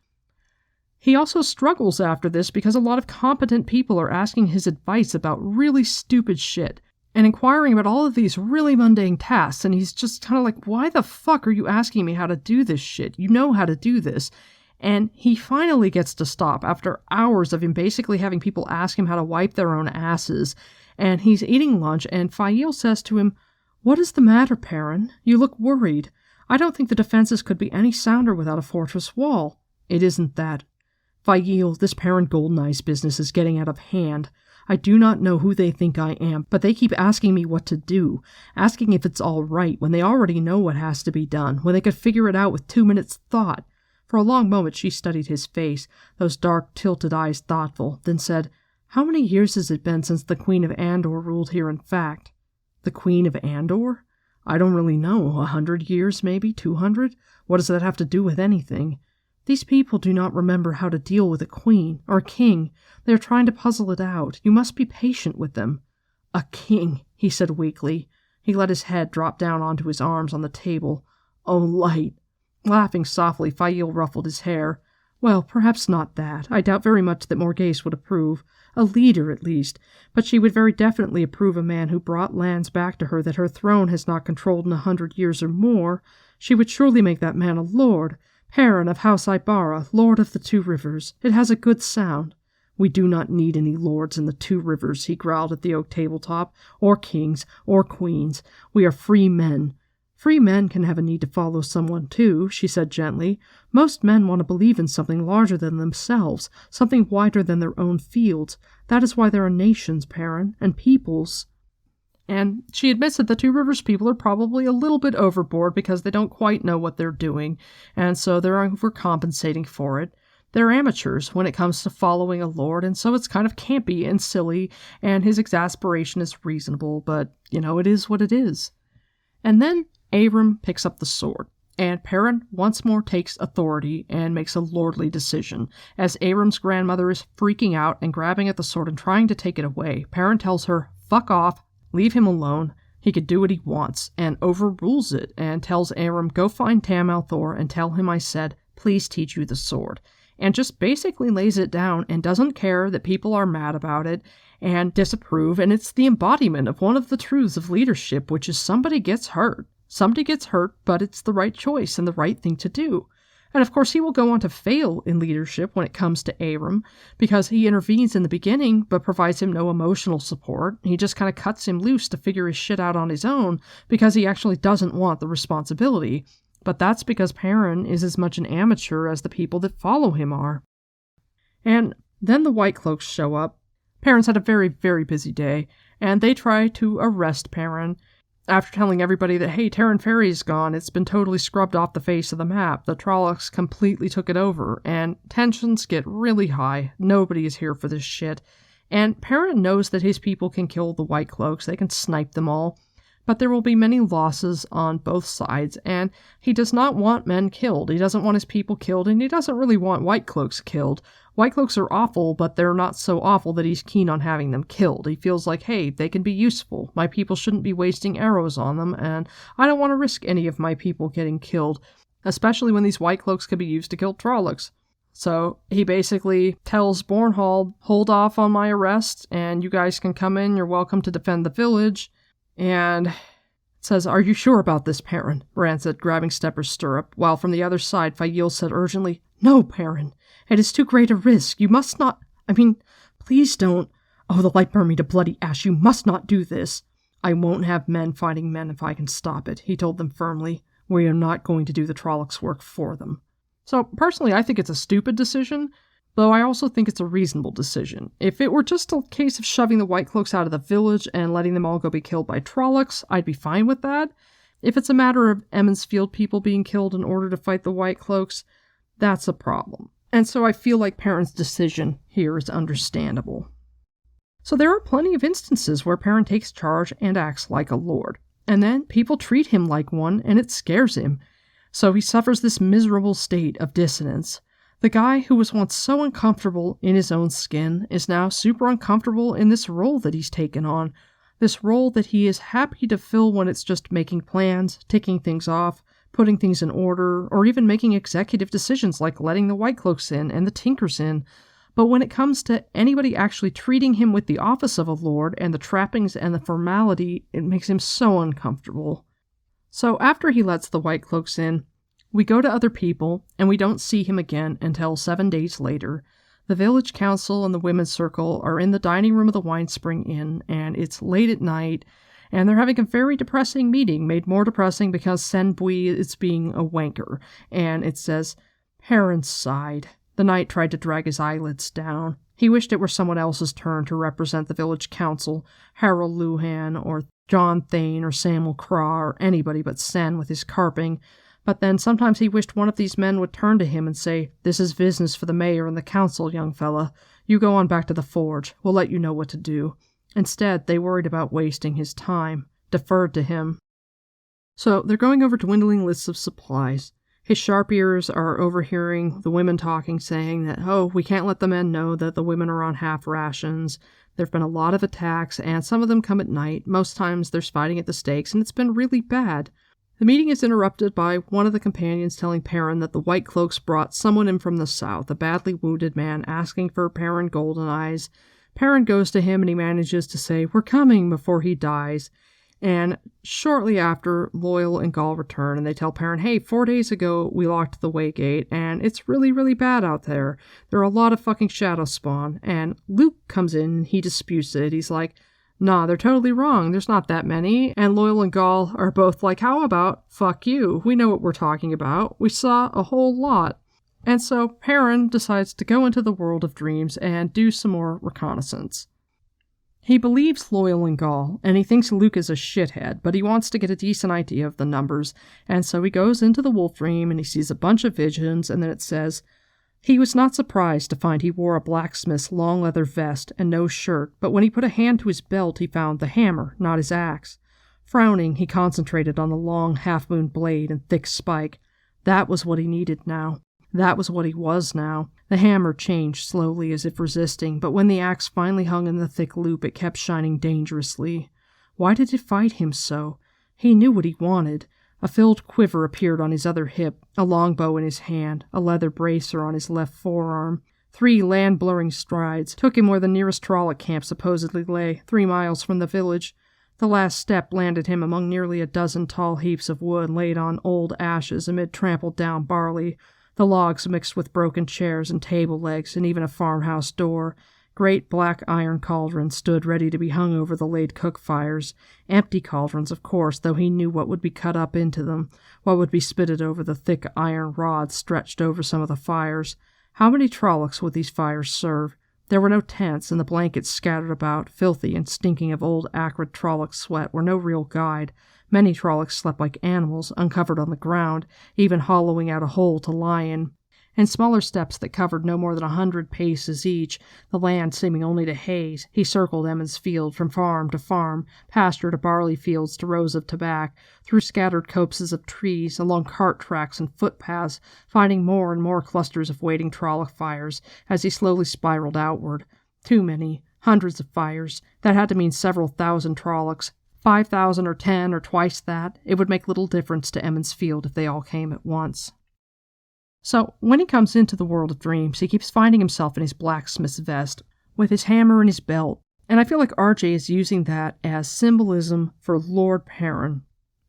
He also struggles after this because a lot of competent people are asking his advice about really stupid shit and inquiring about all of these really mundane tasks, and he's just kind of like, why the fuck are you asking me how to do this shit? You know how to do this. And he finally gets to stop after hours of him basically having people ask him how to wipe their own asses, and he's eating lunch, and Faile says to him, What is the matter, Perrin? You look worried. I don't think the defenses could be any sounder without a fortress wall. It isn't that. Faile, this Perrin Goldeneyes business is getting out of hand. I do not know who they think I am, but they keep asking me what to do, asking if it's all right when they already know what has to be done, when they could figure it out with 2 minutes' thought. For a long moment she studied his face, those dark, tilted eyes thoughtful, then said, How many years has it been since the Queen of Andor ruled here in fact? The Queen of Andor? I don't really know, 100 years maybe, 200? What does that have to do with anything? These people do not remember how to deal with a queen or a king. They are trying to puzzle it out. You must be patient with them. A king, he said weakly. He let his head drop down onto his arms on the table. Oh, Light. Laughing softly, Fail ruffled his hair. Well, perhaps not that. I doubt very much that Morghese would approve. A leader, at least. But she would very definitely approve a man who brought lands back to her that her throne has not controlled in 100 years or more. She would surely make that man a lord. Perrin of House Ibarra, Lord of the Two Rivers. It has a good sound. We do not need any lords in the Two Rivers, he growled at the oak tabletop, or kings, or queens. We are free men. Free men can have a need to follow someone, too, she said gently. Most men want to believe in something larger than themselves, something wider than their own fields. That is why there are nations, Perrin, and peoples. And she admits that the Two Rivers people are probably a little bit overboard because they don't quite know what they're doing, and so they're overcompensating for it. They're amateurs when it comes to following a lord, and so it's kind of campy and silly, and his exasperation is reasonable, but, it is what it is. And then Abram picks up the sword, and Perrin once more takes authority and makes a lordly decision. As Abram's grandmother is freaking out and grabbing at the sword and trying to take it away, Perrin tells her, "Fuck off, leave him alone. He could do what he wants," and overrules it, and tells Abram, "Go find Tam Althor and tell him I said, please teach you the sword." And just basically lays it down and doesn't care that people are mad about it and disapprove, and it's the embodiment of one of the truths of leadership, which is somebody gets hurt. Somebody gets hurt, but it's the right choice and the right thing to do. And of course he will go on to fail in leadership when it comes to Abram, because he intervenes in the beginning but provides him no emotional support. He just kind of cuts him loose to figure his shit out on his own because he actually doesn't want the responsibility. But that's because Perrin is as much an amateur as the people that follow him are. And then the White Cloaks show up. Perrin's had a very, very busy day, and they try to arrest Perrin. After telling everybody that, hey, Terran Ferry's gone, it's been totally scrubbed off the face of the map, the Trollocs completely took it over, and tensions get really high. Nobody is here for this shit. And Perrin knows that his people can kill the White Cloaks, they can snipe them all, but there will be many losses on both sides, and he does not want men killed. He doesn't want his people killed, and he doesn't really want White Cloaks killed. White Cloaks are awful, but they're not so awful that he's keen on having them killed. He feels like, hey, they can be useful. My people shouldn't be wasting arrows on them, and I don't want to risk any of my people getting killed, especially when these White Cloaks could be used to kill Trollocs. So he basically tells Bornhall, hold off on my arrest, and you guys can come in, you're welcome to defend the village. And says, are you sure about this, Perrin? Bran said, grabbing Stepper's stirrup, while from the other side Fail said urgently, no, Perrin. It is too great a risk. You must not... please don't... Oh, the light burn me to bloody ash. You must not do this. I won't have men fighting men if I can stop it, he told them firmly. We are not going to do the Trollocs' work for them. So, personally, I think it's a stupid decision, though I also think it's a reasonable decision. If it were just a case of shoving the White Cloaks out of the village and letting them all go be killed by Trollocs, I'd be fine with that. If it's a matter of Emond's Field people being killed in order to fight the White Cloaks, that's a problem. And so I feel like Perrin's decision here is understandable. So there are plenty of instances where Perrin takes charge and acts like a lord. And then people treat him like one and it scares him. So he suffers this miserable state of dissonance. The guy who was once so uncomfortable in his own skin is now super uncomfortable in this role that he's taken on. This role that he is happy to fill when it's just making plans, ticking things off, putting things in order, or even making executive decisions like letting the White Cloaks in and the Tinkers in. But when it comes to anybody actually treating him with the office of a lord and the trappings and the formality, it makes him so uncomfortable. So after he lets the White Cloaks in, we go to other people, and we don't see him again until 7 days later. The village council and the women's circle are in the dining room of the Wine Spring Inn, and it's late at night, and they're having a very depressing meeting, made more depressing because Sen Bui is being a wanker, and it says, Perrin sighed. The knight tried to drag his eyelids down. He wished it were someone else's turn to represent the village council, Harold Luhan, or John Thane, or Samuel Craw, or anybody but Sen with his carping. But then sometimes he wished one of these men would turn to him and say, this is business for the mayor and the council, young fella. You go on back to the forge. We'll let you know what to do. Instead, they worried about wasting his time, deferred to him. So they're going over dwindling lists of supplies. His sharp ears are overhearing the women talking, saying that, oh, we can't let the men know that the women are on half rations. There have been a lot of attacks, and some of them come at night. Most times there's fighting at the stakes, and it's been really bad. The meeting is interrupted by one of the companions telling Perrin that the White Cloaks brought someone in from the south, a badly wounded man, asking for Perrin Goldeneyes. Perrin goes to him and he manages to say, "We're coming," before he dies. And shortly after, Loyal and Gaul return, and they tell Perrin, "Hey, 4 days ago we locked the Waygate, and it's really, really bad out there. There are a lot of fucking shadow spawn." And Luke comes in and he disputes it. He's like, "Nah, they're totally wrong. There's not that many." And Loyal and Gaul are both like, "How about, fuck you? We know what we're talking about. We saw a whole lot." And so Perrin decides to go into the world of dreams and do some more reconnaissance. He believes Loyal and Gaul, and he thinks Luke is a shithead, but he wants to get a decent idea of the numbers, and so he goes into the wolf dream and he sees a bunch of visions, and then it says, "He was not surprised to find he wore a blacksmith's long leather vest and no shirt, but when he put a hand to his belt he found the hammer, not his axe. Frowning, he concentrated on the long half-moon blade and thick spike. That was what he needed now. That was what he was now. The hammer changed slowly as if resisting, but when the axe finally hung in the thick loop, it kept shining dangerously. Why did it fight him so? He knew what he wanted. A filled quiver appeared on his other hip, a longbow in his hand, a leather bracer on his left forearm. 3 land-blurring strides took him where the nearest Trolloc camp supposedly lay, 3 miles from the village. The last step landed him among nearly a dozen tall heaps of wood laid on old ashes amid trampled-down barley. The logs mixed with broken chairs and table legs, and even a farmhouse door. Great black iron cauldrons stood ready to be hung over the laid cook fires. Empty cauldrons, of course, though he knew what would be cut up into them, what would be spitted over the thick iron rods stretched over some of the fires. How many Trollocs would these fires serve? There were no tents, and the blankets scattered about, filthy and stinking of old acrid Trolloc sweat, were no real guide. Many Trollocs slept like animals, uncovered on the ground, even hollowing out a hole to lie in. And smaller steps that covered no more than 100 paces each, the land seeming only to haze, he circled Emmons Field from farm to farm, pasture to barley fields to rows of tobacco, through scattered copses of trees, along cart tracks and footpaths, finding more and more clusters of waiting Trolloc fires as he slowly spiraled outward. Too many, hundreds of fires. That had to mean several thousand Trollocs. 5,000 or 10 or twice that. It would make little difference to Emmons Field if they all came at once. So, when he comes into the world of dreams, he keeps finding himself in his blacksmith's vest, with his hammer in his belt, and I feel like RJ is using that as symbolism for Lord Perrin,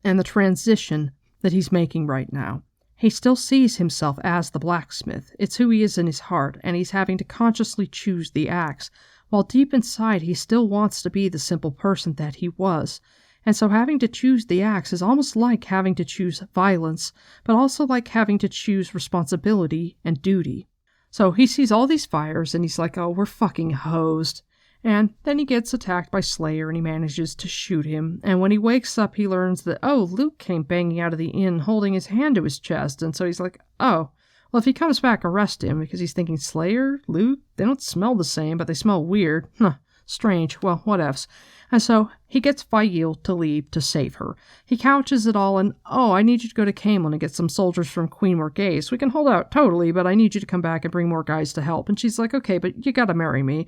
and the transition that he's making right now. He still sees himself as the blacksmith. It's who he is in his heart, and he's having to consciously choose the axe, while deep inside he still wants to be the simple person that he was. And so having to choose the axe is almost like having to choose violence, but also like having to choose responsibility and duty. So he sees all these fires and he's like, "Oh, we're fucking hosed." And then he gets attacked by Slayer and he manages to shoot him. And when he wakes up, he learns that, Luke came banging out of the inn holding his hand to his chest. And so he's like, well, if he comes back, arrest him, because he's thinking, Slayer, Luke, they don't smell the same, but they smell weird. Strange. Well, whatevs. And so he gets Fail to leave to save her. He couches it all in, I need you to go to Camelin and get some soldiers from Queen Morghese. We can hold out totally, but I need you to come back and bring more guys to help. And she's like, okay, but you gotta marry me.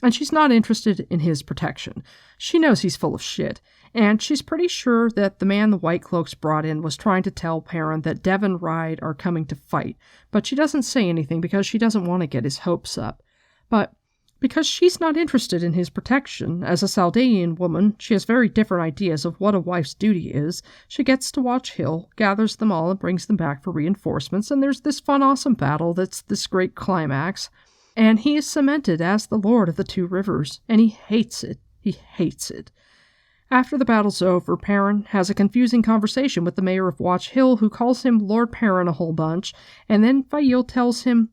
And she's not interested in his protection. She knows he's full of shit. And she's pretty sure that the man the White Cloaks brought in was trying to tell Perrin that Dev and Ride are coming to fight. But she doesn't say anything because she doesn't want to get his hopes up. But because she's not interested in his protection, as a Saldaean woman, she has very different ideas of what a wife's duty is. She gets to watch Hill, gathers them all and brings them back for reinforcements, and there's this fun, awesome battle that's this great climax. And he is cemented as the Lord of the Two Rivers, and he hates it. He hates it. After the battle's over, Perrin has a confusing conversation with the mayor of Watch Hill, who calls him Lord Perrin a whole bunch, and then Fail tells him,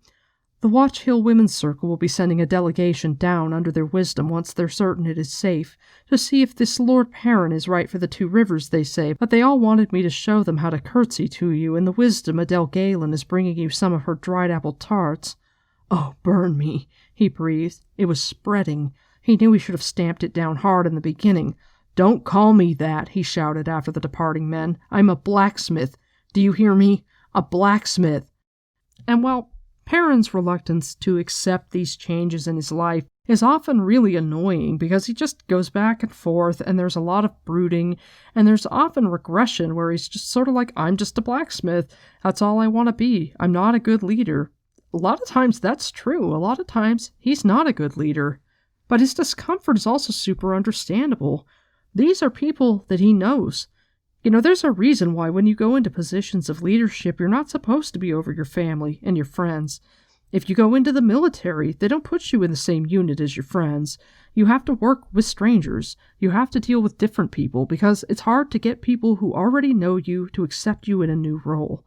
the Watch Hill Women's Circle will be sending a delegation down under their wisdom once they're certain it is safe, to see if this Lord Perrin is right for the Two Rivers, they say, but they all wanted me to show them how to curtsy to you, and the wisdom Adele Galen is bringing you some of her dried apple tarts. Oh, burn me, he breathed. It was spreading. He knew he should have stamped it down hard in the beginning. Don't call me that, he shouted after the departing men. I'm a blacksmith. Do you hear me? A blacksmith. And while Perrin's reluctance to accept these changes in his life is often really annoying because he just goes back and forth and there's a lot of brooding and there's often regression where he's just sort of like, I'm just a blacksmith. That's all I want to be. I'm not a good leader. A lot of times that's true. A lot of times he's not a good leader. But his discomfort is also super understandable. These are people that he knows. There's a reason why when you go into positions of leadership, you're not supposed to be over your family and your friends. If you go into the military, they don't put you in the same unit as your friends. You have to work with strangers. You have to deal with different people because it's hard to get people who already know you to accept you in a new role.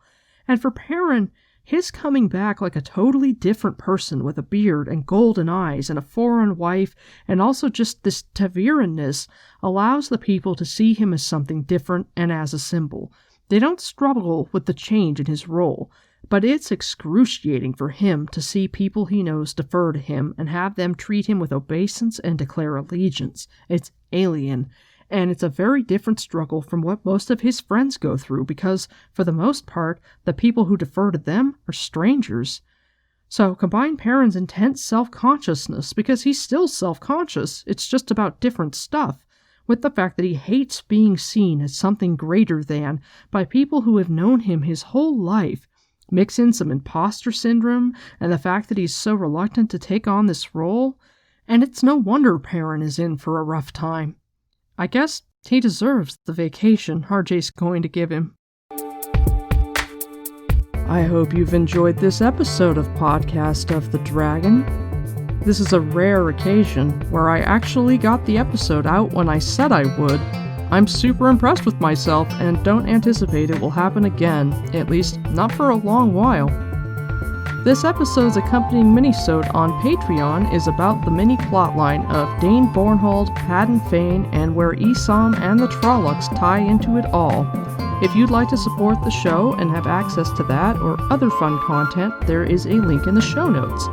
And for Perrin, his coming back like a totally different person with a beard and golden eyes and a foreign wife and also just this Taviranness allows the people to see him as something different and as a symbol. They don't struggle with the change in his role, but it's excruciating for him to see people he knows defer to him and have them treat him with obeisance and declare allegiance. It's alien. And it's a very different struggle from what most of his friends go through because, for the most part, the people who defer to them are strangers. So combine Perrin's intense self-consciousness, because he's still self-conscious, it's just about different stuff, with the fact that he hates being seen as something greater than by people who have known him his whole life. Mix in some imposter syndrome and the fact that he's so reluctant to take on this role, and it's no wonder Perrin is in for a rough time. I guess he deserves the vacation RJ's going to give him. I hope you've enjoyed this episode of Podcast of the Dragon. This is a rare occasion where I actually got the episode out when I said I would. I'm super impressed with myself and don't anticipate it will happen again, at least not for a long while. This episode's accompanying minisode on Patreon is about the mini plotline of Dane Bornhold, Padden Fane, and where Esam and the Trollocs tie into it all. If you'd like to support the show and have access to that or other fun content, there is a link in the show notes.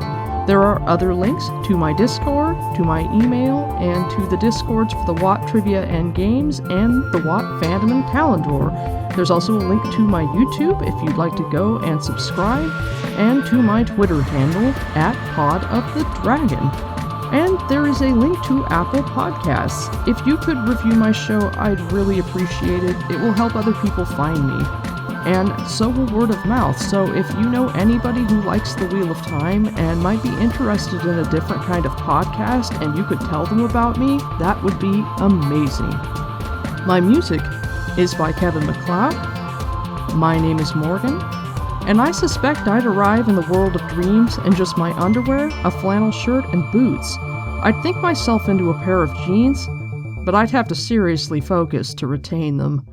There are other links to my Discord, to my email, and to the Discords for the WoT Trivia and Games and the WoT Fandom and Calendar. There's also a link to my YouTube if you'd like to go and subscribe, and to my Twitter handle @PodOfTheDragon. And there is a link to Apple Podcasts. If you could review my show, I'd really appreciate it. It will help other people find me. And so will word of mouth, so if you know anybody who likes The Wheel of Time and might be interested in a different kind of podcast and you could tell them about me, that would be amazing. My music is by Kevin MacLeod. My name is Morgan, and I suspect I'd arrive in the world of dreams in just my underwear, a flannel shirt, and boots. I'd think myself into a pair of jeans, but I'd have to seriously focus to retain them.